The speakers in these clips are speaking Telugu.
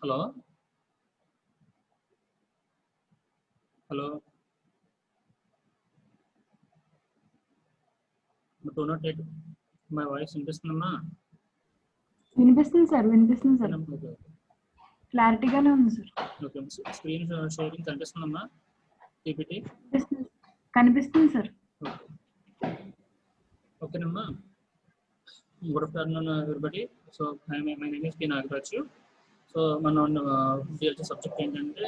Hello, hello. Do not take my voice వినిపిస్తుందమ్మా? వినిపిస్తుంది సార్. Okay. క్లారిటీగానే ఉంది సార్. ఓకే. స్క్రీన్ షేరింగ్ కనిపిస్తుందమ్మా? పీపీటీ కనిపిస్తుంది సార్. ఓకేనమ్మా. Good afternoon everybody. So my name is P Nagaraju. So మనం డిఎల్టీ సబ్జెక్ట్ ఏంటంటే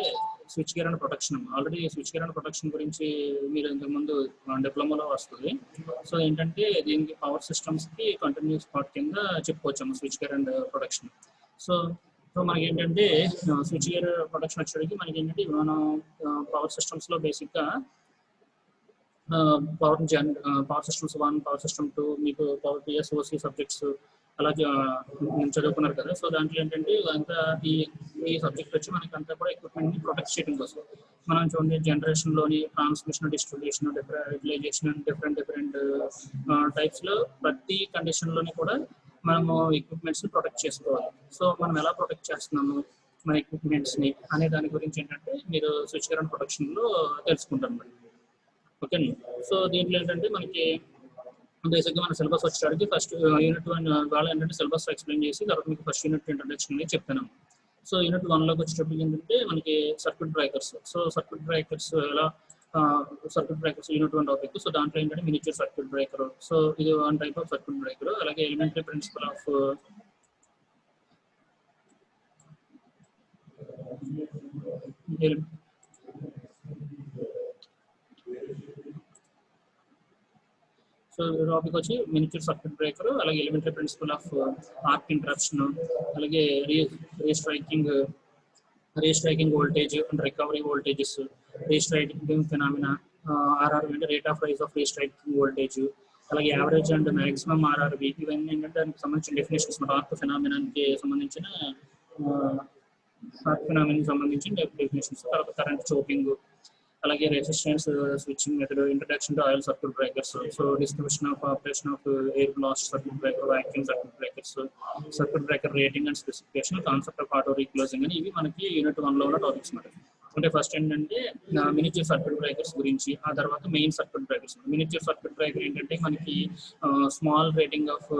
switch gear and protection. Already switch gear and protection గురించి మీరు ఇంతకుముందు డిప్లొమాలో వస్తుంది. సో ఏంటంటే దీనికి పవర్ సిస్టమ్స్కి కంటిన్యూస్ పార్ట్ కింద చెప్పుకోవచ్చాము switch gear and protection. So మనకి ఏంటంటే స్విచ్ గేర్ ప్రొటెక్షన్ వచ్చేటికి మనకి ఏంటంటే మనం పవర్ సిస్టమ్స్లో బేసిక్గా పవర్ సిస్టమ్స్ 1, పవర్ సిస్టమ్ 2, మీకు పవర్ పిఎస్ఓసి సబ్జెక్ట్స్ అలాగే నేను చదువుకున్నారు కదా. సో దాంట్లో ఏంటంటే అంతా ఈ సబ్జెక్ట్ వచ్చి మనకి అంతా కూడా ఎక్విప్మెంట్ని ప్రొటెక్ట్ చేయడం కోసం మనం చూడండి జనరేషన్లోని ట్రాన్స్మిషన్, డిస్ట్రిబ్యూషన్, యూటిలైజేషన్, డిఫరెంట్ టైప్స్లో ప్రతి కండిషన్లోని కూడా మనము ఎక్విప్మెంట్స్ని ప్రొటెక్ట్ చేసుకోవాలి. సో మనం ఎలా ప్రొటెక్ట్ చేస్తున్నాము మన ఎక్విప్మెంట్స్ని అనే దాని గురించి ఏంటంటే మీరు స్విచ్ గేర్ అండ్ ప్రొటెక్షన్లో తెలుసుకుంటారు మరి. ఓకే అండి. సో దీంట్లో ఏంటంటే మనకి బేసిక్గా మన సిలబస్ వచ్చేటికి ఫస్ట్ యూనిట్ 1 వాళ్ళు ఏంటంటే సిలబస్ ఎక్స్ప్లెయిన్ చేసి తర్వాత మీకు ఫస్ట్ యూనిట్ ఇంట్రడక్షన్ అనేది చెప్తాను. సో యూనిట్ 1లోకి వచ్చేటప్పటికి ఏంటంటే మనకి circuit breakers. So circuit breakers ఎలా circuit breakers unit 1 topic. So దాంట్లో ఏంటంటే మినిచర్ సర్క్యూట్ బ్రేకర్. సో ఇది 1 టైప్ ఆఫ్ సర్క్యూట్ బ్రేకర్. అలాగే elementary principle of so topic వచ్చి మినిచర్ సర్క్యూట్ బ్రేకర్, అలాగే elementary principle of arc interruption, అలాగే restriking voltage and recovery voltages, restriking phenomena, RR అంటే rate of rise of restriking voltage, అలాగే యావరేజ్ అండ్ మ్యాక్సిమం ఆర్ఆర్బి. ఇవన్నీ ఏంటంటే దానికి సంబంధించిన డెఫినేషన్స్, ఆర్క్ ఫినామినాకి సంబంధించిన డెఫినేషన్స్. తర్వాత కరెంట్ చోకింగ్, అలాగే resistance switching method, introduction to oil circuit breakers, so description of operation of air blast circuit breaker, vacuum circuit breakers, circuit breaker rating and specification, concept of auto reclosing అని ఇవి మనకి యూనిట్ 1లో ఉన్న టాపిక్స్ మాట. అంటే ఫస్ట్ ఏంటంటే మినిచర్ సర్క్యూట్ బ్రేకర్స్ గురించి, ఆ తర్వాత main circuit breakers. Miniature circuit breaker ఏంటంటే మనకి స్మాల్ రేటింగ్ ఆఫ్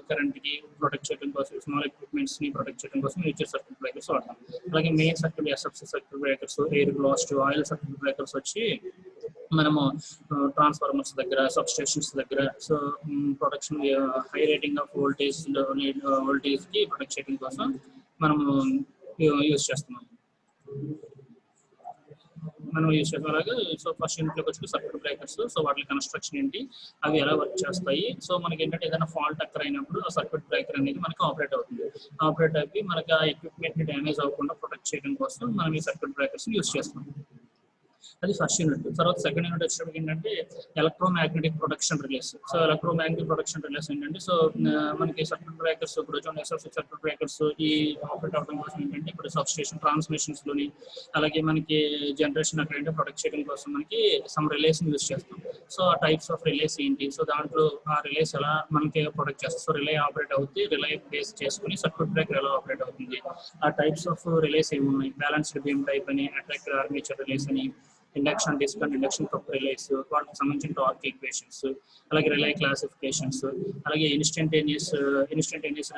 కరెంట్కి ప్రొటెక్ట్ చేయడం కోసం, స్మాల్ ఎక్విప్మెంట్స్ని ప్రొటెక్ట్ చేయడం కోసం మినిచర్ సర్క్యూట్ బ్రేకర్స్ వాడతాం. అలాగే main circuit SFC circuit breakers, air blast, oil circuit breakers వచ్చి మనము ట్రాన్స్ఫార్మర్స్ దగ్గర, సబ్ స్టేషన్స్ దగ్గర so protection high rating of వోల్టేజ్కి ప్రొటెక్ట్ చేయడం కోసం మనము యూజ్ చేస్తున్నాం. అలాగే సో ఫస్ట్ యూనిట్లోకి వచ్చి సర్క్యూట్ బ్రేకర్స్. సో వాటి కన్స్ట్రక్షన్ ఏంటి, అవి ఎలా వర్క్ చేస్తాయి, సో మనకి ఏంటంటే ఏదైనా ఫాల్ట్ అక్కర్ అయినప్పుడు ఆ సర్క్యూట్ బ్రేకర్ అనేది మనకి ఆపరేట్ అవుతుంది. ఆపరేట్ అయ్యి మనకి ఆ ఎక్విప్మెంట్ని డ్యామేజ్ అవ్వకుండా ప్రొటెక్ట్ చేయడం కోసం మనం ఈ సర్క్యూట్ బ్రేకర్స్ని యూజ్ చేస్తాం. అది ఫస్ట్ యూనిట్. తర్వాత సెకండ్ యూనిట్ వచ్చేటప్పుడు ఏంటంటే electromagnetic protection relays. So electromagnetic protection relays ఏంటంటే సో మనకి సర్క్యూట్ బ్రేకర్స్ ఇప్పుడు ఎస్ఎఫ్సి సర్క్యూట్ బ్రేకర్స్ ఈ ఆపరేట్ అవ్వడం కోసం ఏంటంటే ఇప్పుడు సబ్ స్టేషన్ ట్రాన్స్మిషన్స్లోని అలాగే మనకి జనరేషన్ అక్కడ ప్రొటెక్ట్ చేయడం కోసం మనకి సమ్ రిలేస్ని యూజ్ చేస్తాం. సో ఆ టైప్స్ ఆఫ్ రిలేస్ ఏంటి, సో దాంట్లో ఆ రిలేస్ ఎలా మనకి ప్రొటెక్ట్ చేస్తాం. సో రిలే ఆపరేట్ అవుతుంది, రిలే బేస్ చేసుకుని సర్క్యూట్ బ్రేకర్ ఎలా ఆపరేట్ అవుతుంది, ఆ టైప్స్ ఆఫ్ రిలేస్ ఏమున్నాయి, బ్యాలెన్స్డ్ బీమ్ టైప్ అని, అట్రాక్టర్ ఆర్మేచర్ రిలేస్ అని, induction disc and induction cup relays, వాటికి సంబంధించిన టార్క్ ఈక్వేషన్స్, అలాగే రిలే క్లాసిఫికేషన్స్, అలాగే ఇన్స్టంటేనియస్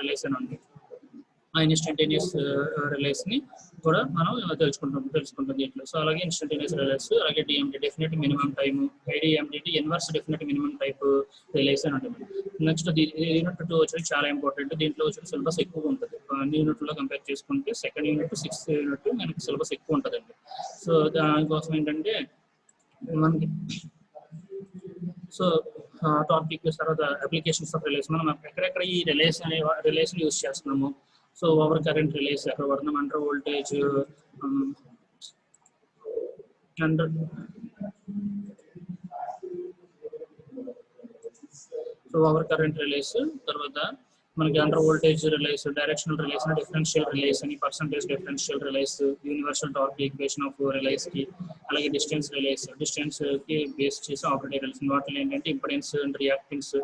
రిలేస్ అని ఉంది. ఆ ఇన్స్టంటేనియస్ రిలేస్ని కూడా మనం తెలుసుకుంటాం దీంట్లో. సో అలాగే ఇన్స్టంటేనియస్ రిలేస్, అలాగే DMD definite minimum time, IDMDT inverse definite minimum type relays అని ఉంటుంది. నెక్స్ట్ యూనిట్ 2 వచ్చి చాలా ఇంపార్టెంట్. దీంట్లో వచ్చి సిలబస్ ఎక్కువ ఉంటుంది. అన్ని యూనిట్లో కంపేర్ చేసుకుంటే సెకండ్ యూనిట్ 6th యూనిట్ మనకి సిలబస్ ఎక్కువ ఉంటుందండి. సో దానికోసం ఏంటంటే మనకి సో టాపిక్ తర్వాత అప్లికేషన్స్ ఆఫ్ రిలేస్, మనం ఎక్కడెక్కడ ఈ రిలేషన్ యూజ్ చేస్తున్నాము. సో ఓవర్ కరెంట్ రిలేస్ ఎక్కడ వాడుతున్నాం, under voltage so over current relays, తర్వాత మనకి under voltage relays, directional relays, differential relays అని, percentage differential relays, universal torque equation of relays కి, అలాగే డిస్టెన్స్ కి బేస్ చేసి ఆపరేట్ రిలేస్. వాటిలో ఏంటంటే impedance and reactance,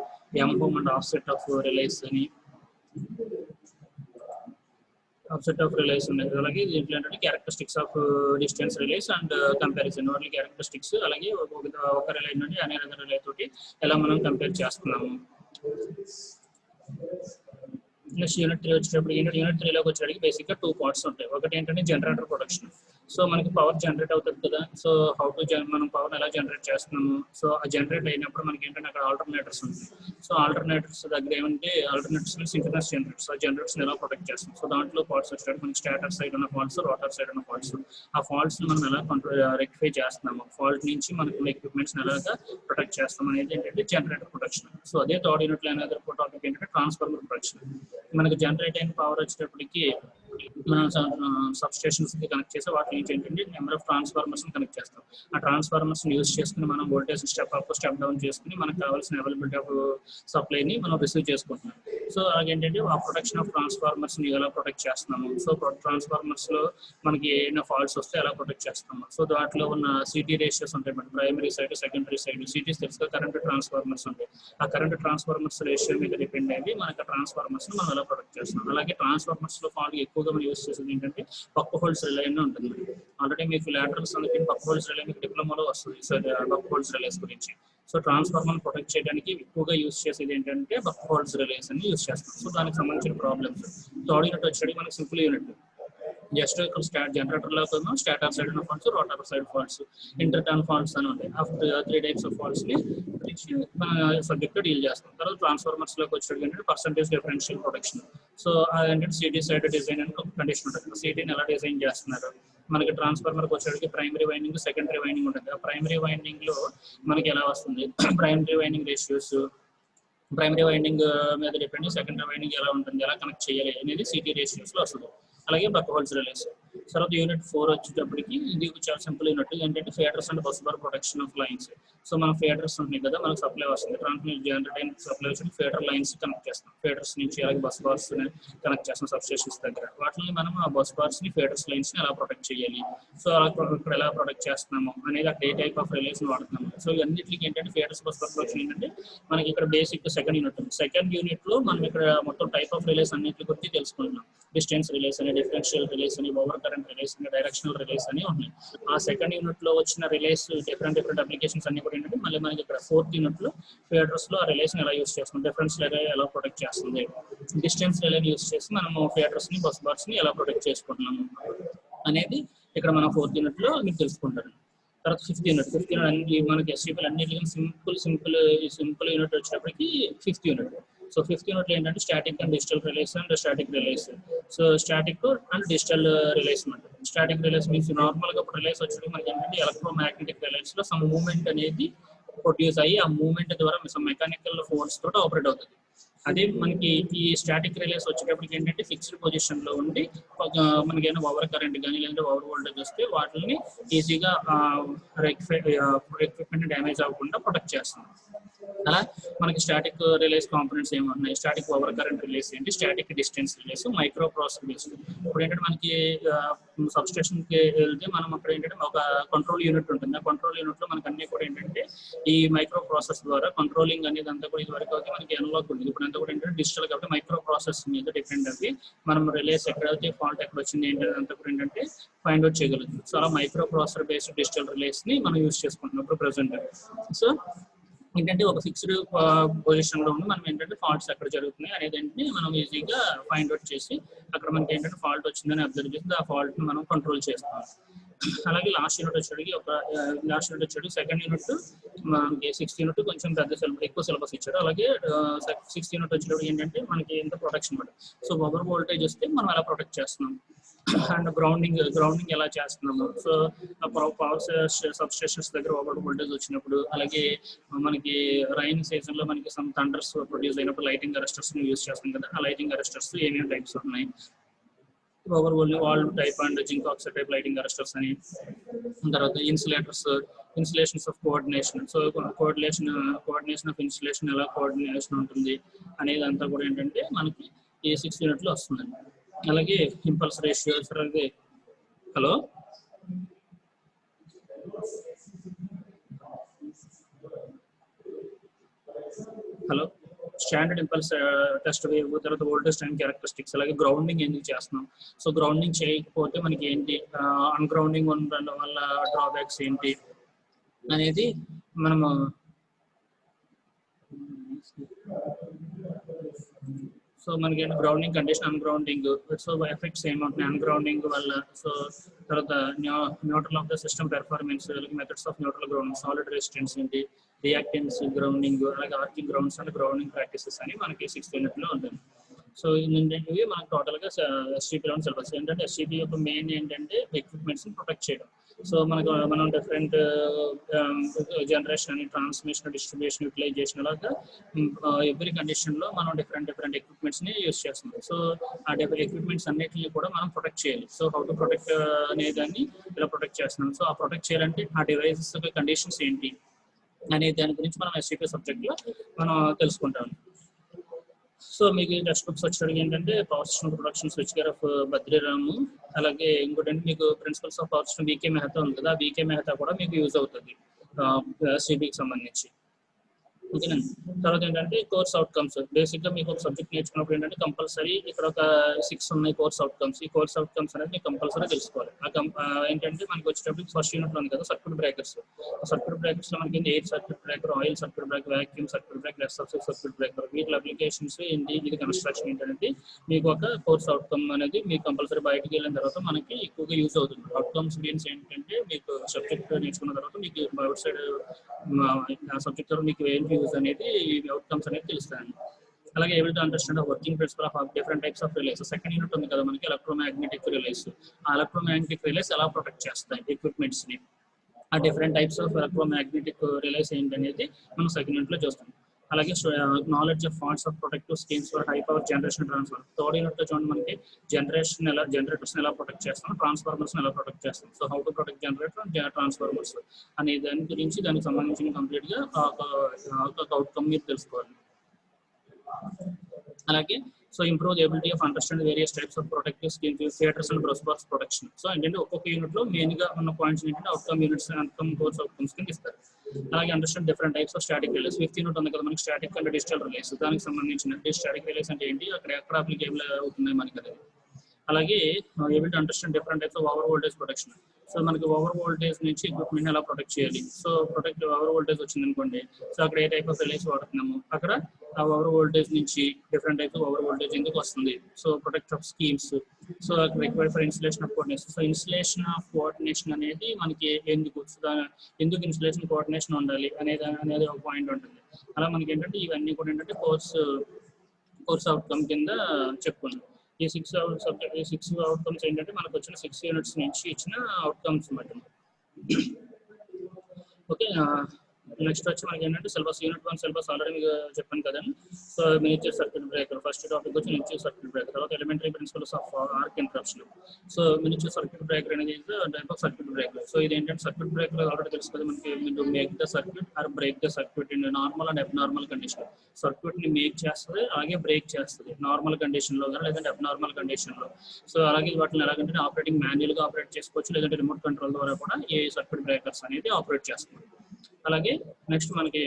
mho and offset of relays అని, సెట్ ఆఫ్ రిలేస్ ఉన్నాయి. అలాగే దీంట్లో ఏంటంటే characteristics of distance relays and comparison వాటి క్యారెక్టరిస్టిక్స్, అలాగే ఒక రిలే నుండి అనేక రిలే తోటి ఎలా మనం కంపేర్ చేస్తున్నాము. నెక్స్ట్ యూనిట్ 3 వచ్చేటప్పుడు యూనిట్ 3లోకి వచ్చేటికి బేసిక్గా 2 పార్ట్స్ ఉంటాయి. ఒకటి ఏంటంటే జనరేటర్ ప్రొడక్షన్. సో మనకి పవర్ జనరేట్ అవుతుంది కదా, సో హౌ టు మనం పవర్ ఎలా జనరేట్ చేస్తున్నాము. సో ఆ జనరేట్ అయినప్పుడు మనకి ఏంటంటే అక్కడ ఆల్టర్నేటర్స్ ఉంటాయి. సో ఆల్టర్నేటర్స్ దగ్గర ఏమంటే ఆల్టర్నేటర్స్ సింక్రనస్ జనరేటర్స్, ఆ జనరేటర్స్ ఎలా ప్రొటెక్ట్ చేస్తాం. సో దాంట్లో పార్ట్స్ వచ్చేటప్పుడు మనకి స్టాటర్ సైడ్ ఉన్న ఫాల్ట్స్, రోటర్ సైడ్ ఉన్న ఫాల్ట్స్, ఆ ఫాల్ట్స్ మనం ఎలా రెక్టిఫై చేస్తున్నాము, ఫాల్ట్ నుంచి మనకు ఎక్విప్మెంట్స్ ఎలాగా ప్రొటెక్ట్ చేస్తాం అనేది ఏంటంటే జనరేటర్ ప్రొటెక్షన్. సో అదే థర్డ్ యూనిట్లో అనేది టాపిక్ ఏంటంటే ట్రాన్స్ఫార్మర్ ప్రొటెక్షన్. మనకు జనరేట్ అయిన పవర్ వచ్చేటప్పటికి మనం సబ్ స్టేషన్స్ కి కనెక్ట్ చేసి వాటి నుంచి ఏంటంటే నెంబర్ ఆఫ్ ట్రాన్స్ఫార్మర్స్ కనెక్ట్ చేస్తాం. ఆ ట్రాన్స్ఫార్మర్స్ యూజ్ చేసుకుని మనం voltage step up step down చేసుకుని మనకు కావాల్సిన అవైలబిలిటీ ఆఫ్ సప్లైని మనం రిసీవ్ చేసుకుంటున్నాం. సో అలాగేంటంటే ఆ ప్రొటెక్షన్ ఆఫ్ ట్రాన్స్ఫార్మర్స్ ని ఎలా ప్రొటెక్ట్ చేస్తున్నాము. సో ట్రాన్స్ఫార్మర్స్ లో మనకి ఏమైనా ఫాల్ట్స్ వస్తే ఎలా ప్రొటెక్ట్ చేస్తాము. సో దాంట్లో ఉన్న సిటీ రేషియోస్ ఉంటాయి, primary side, secondary side. Cities తెలుసుగా కరెంట్ ట్రాన్స్ఫార్మర్స్ ఉంటాయి. ఆ కరెంట్ ట్రాన్స్ఫార్మర్స్ రేషియో మీద డిపెండ్ అయ్యి మనకి ట్రాన్స్ఫార్మర్స్ మనం ఎలా ప్రొటెక్ట్ చేస్తున్నాం. అలాగే ట్రాన్స్ఫార్మర్స్ లో ఫాల్ట్ ఎక్కువగా మనం యూస్ చేసేది ఏంటంటే బక్ హోల్స్ రిలే అని ఉంటుంది. ఆల్రెడీ మీకు లాటరల్స్ అందుకే బక్ హోల్స్ రిలే మీకు డిప్లొమాలో వస్తుంది. సో బక్ హోల్స్ రిలేస్ గురించి. సో ట్రాన్స్ఫార్మర్ ప్రొటెక్ట్ చేయడానికి ఎక్కువగా యూస్ చేసేది ఏంటంటే బక్ హోల్స్ రిలేస్ అని యూస్ చేస్తాం. సో దానికి సంబంధించిన ప్రాబ్లమ్స్. థర్డ్ యూనిట్ వచ్చేది మనకి సింపుల్ యూనిట్. జస్ట్ ఇక్కడ జనరేటర్ లో స్టాటర్ సైడ్ ఉన్న faults, rotor side faults, inter turn faults అని ఉంటాయి. ఆఫ్టర్ 3 టైప్స్ ఆఫ్ ఫాల్ట్స్ ని మన సబ్జెక్ట్ డీల్ చేస్తాం. తర్వాత ట్రాన్స్ఫార్మర్స్ లోకి వచ్చేటప్పుడు ఏంటంటే పర్సెంటేజ్ డిఫరెన్షియల్ ప్రొటెక్షన్. సో ఏంటంటే సిటీ సైడ్ డిజైన్ అని ఒక కండిషన్ ఉంటుంది. సిటీని ఎలా డిజైన్ చేస్తున్నారు. మనకి ట్రాన్స్ఫార్మర్కి వచ్చేటికి ప్రైమరీ వైండింగ్, సెకండరీ వైండింగ్ ఉంటుంది. ఆ ప్రైమరీ వైండింగ్ లో మనకి ఎలా వస్తుంది, primary winding ratios, primary winding మీద డిపెండ్ సెకండరీ వైండింగ్ ఎలా ఉంటుంది, ఎలా కనెక్ట్ చేయాలి అనేది సిటీ రేషియోస్ లో వస్తుంది. అలాగే బక్ హోల్స్ రిలేస్. తర్వాత యూనిట్ 4 వచ్చేటప్పటికి ఇది చాలా సింపుల్ యూనిట్. ఏంటంటే feeders and bus bar protection of lines. So మనం ఫీడర్స్ ఉన్నాయి కదా, మనకు సప్లై వస్తుంది, ట్రాన్స్మిట్ జనరేట్ అయిన సప్లై వచ్చి ఫీడర్ లైన్స్ కనెక్ట్ చేస్తాం. ఫీడర్స్ నుంచి అలాగే బస్ బార్స్ కనెక్ట్ చేస్తాం సబ్ స్టేషన్స్ దగ్గర. వాటిని మనం ఆ బస్ బార్స్ ని, ఫీడర్స్ లైన్స్ ని ఎలా ప్రొటెక్ట్ చేయాలి, సో అలా ఇక్కడ ఎలా ప్రొటెక్ట్ చేస్తున్నాము అనేది ఆ టైప్ ఆఫ్ రిలేషన్ వాడుతున్నాము. సో ఇవన్నిటికి ఏంటంటే ఫీడర్స్ బస్ బార్ ప్రొటెక్షన్ ఏంటంటే మనకి ఇక్కడ basic second unit. Second unit లో మనం ఇక్కడ మొత్తం టైప్ ఆఫ్ రిలేస్ అన్నింటి గురించి తెలుసుకుంటున్నాం. డిస్టెన్స్ రిలేస్ అని, డిఫరెన్షియల్ రిలేస్ అని, ఓవర్ కరెంట్ రిలేస్ అని, డైరెక్షనల్ రిలేస్ అని ఉన్నాయి. ఆ సెకండ్ యూనిట్ లో వచ్చిన రిలేస్ డిఫరెంట్ అప్లికేషన్స్ అన్ని కూడా ఏంటంటే మళ్ళీ మనకి ఇక్కడ ఫోర్త్ యూనిట్ లో ఫీడర్స్ లో ఆ రిలేషన్ ఎలా యూస్ చేస్తాం, డిఫరెన్స్ రిలే ఎలా ప్రొటెక్ట్ చేస్తుంది, డిస్టెన్స్ రిలే యూస్ చేసి మనము ఫీడర్స్ ని, బస్ బార్స్ ని ఎలా ప్రొటెక్ట్ చేసుకుంటున్నాము అనేది ఇక్కడ మనం ఫోర్త్ యూనిట్ లో మీకు తెలుసుకుంటారు. తర్వాత ఫిఫ్త్ యూనిట్ అన్ని మనకి ఎస్టీపీలు అన్నిటికీ సింపుల్ యూనిట్ వచ్చేటప్పటికి fifth unit. So fifth unit ఏంటంటే static and digital relays and static relays. So static and digital relays అంటే స్టాటిక్ రిలేస్ మీన్స్ నార్మల్ గా రిలేస్ వచ్చేది మనకి ఏంటంటే ఎలక్ట్రోమాగ్నెటిక్ రిలేస్ లో సమ్ మూవ్మెంట్ అనేది ప్రొడ్యూస్ అయ్యి ఆ మూవ్మెంట్ ద్వారా మెకానికల్ ఫోర్స్ తోటి ఆపరేట్ అవుతుంది. అదే మనకి ఈ స్టాటిక్ రిలేస్ వచ్చేటప్పటికి ఏంటంటే ఫిక్స్డ్ పొజిషన్ లో ఉండి మనకి ఏమైనా ఓవర్ కరెంట్ కానీ లేదంటే ఓవర్ వోల్టేజ్ వస్తే వాటిని ఈజీగా ఎక్విప్మెంట్ డ్యామేజ్ అవ్వకుండా ప్రొటెక్ట్ చేస్తుంది. అలా మనకి స్టాటిక్ రిలేస్ కాంపోనెంట్స్ ఏమున్నాయి, స్టాటిక్ ఓవర్ కరెంట్ రిలేస్ ఏంటి, static distance relays, micro processor based. ఇప్పుడు ఏంటంటే మనకి సబ్ స్టేషన్ కి వెళ్తే మనం అక్కడ ఏంటంటే ఒక కంట్రోల్ యూనిట్ ఉంటుంది. ఆ కంట్రోల్ యూనిట్ లో మనకి అన్ని కూడా ఏంటంటే ఈ మైక్రో ప్రాసెస్ ద్వారా కంట్రోలింగ్ అనేది అంతా కూడా ఇదివరకు అయితే మనకి అనలాగ్ ఉంటుంది. ఇప్పుడు అంతా కూడా ఏంటంటే డిజిటల్ కాబట్టి మైక్రో ప్రాసెస్ మీద డిపెండ్ అయ్యి మనం రిలేస్ ఎక్కడైతే ఫాల్ట్ ఎక్కడ వచ్చింది ఏంటంటే అంతా కూడా ఏంటంటే ఫైండ్ అవుట్ చేయగలుగుతుంది. సో అలా micro processor based digital relays ని మనం యూజ్ చేసుకుంటున్నాం ఇప్పుడు ప్రెసెంట్. సో ఏంటంటే ఒక ఫిక్స్డ్ పొజిషన్ లో ఉండి మనం ఏంటంటే ఫాల్ట్స్ ఎక్కడ జరుగుతున్నాయి అనేది ఏంటంటే మనం ఈజీగా ఫైండ్ అవుట్ చేసి అక్కడ మనకి ఏంటంటే ఫాల్ట్ వచ్చిందని అబ్జర్వ్ చేసి ఆ ఫాల్ట్ ని మనం కంట్రోల్ చేస్తాం. అలాగే లాస్ట్ యూనిట్ వచ్చేటికి సెకండ్ యూనిట్ మనకి సిక్స్త్ యూనిట్ కొంచెం పెద్ద ఎక్కువ సిలబస్ ఇచ్చారు. అలాగే సిక్స్త్ యూనిట్ వచ్చేటప్పుడు ఏంటంటే మనకి ఎంత ప్రొటెక్షన్ పడుతుంది. సో ఓవర్ వోల్టేజ్ వస్తే మనం ఎలా ప్రొటెక్ట్ చేస్తున్నాం అండ్ గ్రౌండింగ్ ఎలా చేస్తున్నాము. సో పవర్ సబ్ స్టేషన్స్ దగ్గర ఓవర్ వోల్టేజ్ వచ్చినప్పుడు, అలాగే మనకి రైన్ సీజన్ లో మనకి సమ్ థండర్స్ ప్రొడ్యూస్ అయినప్పుడు లైటింగ్ అరెస్టర్స్ యూజ్ చేస్తాం కదా. ఆ లైటింగ్ అరెస్టర్స్ ఏమేమి టైప్స్ ఉన్నాయి, over wall type and zinc oxide type lightning arresters అని, తర్వాత insulations of coordination. So coordination of insulation ఎలా కోఆర్డినేషన్ ఉంటుంది అనేది అంతా కూడా ఏంటంటే మనకి ఈ 6th యూనిట్ లో వస్తుందండి. అలాగే ఇంపల్స్ రేషియోస్, అలాగే hello hello standard impulse test wave, తర్వాత వోల్టేజ్ టైం క్యారెక్టరిస్టిక్స్, అలాగే గ్రౌండింగ్ ఎందుకు చేస్తున్నాం, సో గ్రౌండింగ్ చేయకపోతే మనకి ఏంటి, అన్గ్రౌండింగ్ ఉండడం వల్ల డ్రాబ్యాక్స్ ఏంటి అనేది మనము సో మనకి గ్రౌండింగ్ కండిషన్, అన్గ్రౌండింగ్, సో ఎఫెక్ట్స్ ఏమంటున్నాయి అన్గ్రౌండింగ్ వల్ల, సో తర్వాత neutral of the system performance, methods of neutral grounding, solid resistance ఏంటి, రియాక్టెన్స్ గ్రౌండింగ్, అలాగే arcing grounds and grounding practices అని మనకి 6th యూనిట్ లో ఉంటుంది. సో ఇవి మనకు టోటల్ గా ఎస్టీపీ లో సిలబస్. ఏంటంటే ఎస్టీపీ యొక్క మెయిన్ ఏంటంటే ఎక్విప్మెంట్స్ ప్రొటెక్ట్ చేయడం. సో మనం డిఫరెంట్ జనరేషన్ అని, ట్రాన్స్మిషన్, డిస్ట్రిబ్యూషన్, యూటిలైజేషన్, అలాగా ఎవ్రీ కండిషన్ లో మనం డిఫరెంట్ ఎక్విప్మెంట్స్ ని యూస్ చేస్తున్నాం. సో ఆ ఎక్విప్మెంట్స్ అన్నిటిని కూడా మనం ప్రొటెక్ట్ చేయాలి. సో హౌ టు ప్రొటెక్ట్ అనే దాన్ని ఇలా ప్రొటెక్ట్ చేస్తున్నాం. సో ఆ ప్రొటెక్ట్ చేయాలంటే ఆ డివైసెస్ కండిషన్స్ ఏంటి అనే దాని గురించి మనం ఎస్టీపీ సబ్జెక్ట్ లో మనం తెలుసుకుంటాం. సో మీకు టెక్స్ట్ బుక్స్ వచ్చేటప్పుడు ఏంటంటే power system production switch gear of Badriram, అలాగే ఇంకోటి మీకు principles of power system VK Mehta ఉంది కదా, ఆ వీకే మెహతా కూడా మీకు యూజ్ అవుతుంది సిబికి సంబంధించి. ఓకేనండి. తర్వాత ఏంటంటే కోర్స్ అవుట్కమ్స్. బేసిక్ గా మీకు ఒక సబ్జెక్ట్ నేర్చుకున్నప్పుడు ఏంటంటే కంపల్సరీ ఇక్కడ ఒక 6 ఉన్నాయి కోర్స్ అవుట్కమ్స్. ఈ కోర్స్ అవుట్కమ్స్ అనేది మీకు కంపల్సరీ తెలుసుకోవాలి. ఏంటంటే మనకి వచ్చేటప్పుడు ఫస్ట్ యూనిట్ లో ఉంది కదా సర్క్యూట్ బ్రేకర్స్. సర్క్యూట్ బ్రేకర్స్ లో మనకి air circuit breaker, oil circuit breaker, vacuum circuit breaker, SFC circuit breaker, వీటి అప్లికేషన్స్ ఏంటి, ఇది కన్స్ట్రక్షన్ ఏంటంటే మీకు ఒక కోర్స్ అవుట్కమ్ అనేది మీకు కంపల్సరీ బయటకు వెళ్ళిన తర్వాత మనకి ఎక్కువగా యూజ్ అవుతుంది. అవుట్కమ్స్ మీన్స్ ఏంటంటే మీకు సబ్జెక్ట్ నేర్చుకున్న తర్వాత మీకు అవుట్ సైడ్ సబ్జెక్ట్ లో మీకు ఏంటి యూజ్ అనేది, అవుట్కమ్స్ అనేది తెలుస్తాయి. అలాగే able to understand working principle of different types of relays. Second unit ఉంది కదా మనకి ఎలక్ట్రోమాగ్నెటిక్ రిలేస్. ఆ ఎలక్ట్రోమాగ్నెటిక్ రిలేస్ ఎలా ప్రొటెక్ట్ చేస్తాయి ఎక్విప్మెంట్స్ ని, ఆ different types of electromagnetic relays ఏంటనేది మనం సెకండ్ యూనిట్ లో చూస్తాం. అలాగే knowledge of faults of protective schemes for high power generation transfer. Third unit లో చూడండి మనకి జనరేటర్స్ ఎలా ప్రొటెక్ట్ చేస్తాం, ట్రాన్స్ఫార్మర్స్ ఎలా ప్రొటెక్ట్ చేస్తాం. So how to protect generator, transformers అనే దాని గురించి, దానికి సంబంధించిన కంప్లీట్ గా ఒక అవుట్కమ్ మీరు తెలుసుకోవాలి. అలాగే so improve ability of understand various types of protective schemes, theatres and busbars protection. So ఏంటంటే ఒక్కొక్క యూనిట్ లో మెయిన్ గా ఉన్న పాయింట్స్ ఏంటంటే outcome units, outcome course outcomes కింద ఇస్తారు. అలాగే understand different types of static relays. 5th unit ఉంది కదా మనకి స్టాటిక్ అండ్ డిజిటల్ రిలేస్. దానికి సంబంధించిన స్టాటిక్ రిలేస్ అంటే ఏంటి, అక్కడ ఎక్కడ అప్లికేబుల్ అవుతుంది మనకి అది. అలాగే able to understand different types of over voltage protection. So మనకి ఓవర్ వోల్టేజ్ నుంచి ఎక్విప్మెంట్ ఎలా ప్రొటెక్ట్ చేయాలి. సో ఓవర్ వోల్టేజ్ వచ్చింది అనుకోండి, సో అక్కడ ఏ టైప్ ఆఫ్ రిలేస్ వాడుతున్నాము, అక్కడ ఆ ఓవర్ వోల్టేజ్ నుంచి different types of over voltage ఎందుకు వస్తుంది, so protect of schemes, so required for installation of coordination. So installation of coordination అనేది మనకి ఎందుకు ఇన్స్టలేషన్ కోఆర్డినేషన్ ఉండాలి అనేది ఒక పాయింట్ ఉంటుంది. అలా మనకి ఏంటంటే ఇవన్నీ కూడా ఏంటంటే కోర్స్ అవుట్కమ్ కింద చెప్పుకున్నాం. ఈ 6 అవుట్కమ్స్ ఏంటంటే మనకు వచ్చిన 6 యూనిట్స్ నుంచి ఇచ్చిన అవుట్కమ్స్ అన్నమాట. ఓకే. నెక్స్ట్ వచ్చి మనకి ఏంటంటే సిలబస్. యూనిట్ 1 సిలబస్ ఆల్రెడీ మీకు చెప్పాను కదండి. So miniature circuit breaker first topic వచ్చి మినియేచర్ సర్క్యూట్ బ్రేకర్. తర్వాత ఎలిమెంటరీ principles of arc interruption. So miniature circuit breaker అనేది type of circuit breaker. So ఇది ఏంటంటే సర్క్యూట్ బ్రేకర్ ఆల్రెడీ తెలుసు కదా మనకి, మీరు make the circuit or break the circuit in normal and abnormal condition. Circuit ని మేక్ చేస్తుంది, అలాగే బ్రేక్ చేస్తుంది నార్మల్ కండిషన్ లో కానీ లేదంటే అబ్నార్మల్ కండిషన్ లో. సో అలాగే వాటిని ఎలాగంటే ఆపరేటింగ్ మాన్యువల్ గా ఆపరేట్ చేసుకోవచ్చు, లేదంటే రిమోట్ కంట్రోల్ ద్వారా కూడా ఈ సర్క్యూట్ బ్రేకర్స్ అనేది ఆపరేట్ చేస్తుంది. అలాగే నెక్స్ట్ మనకి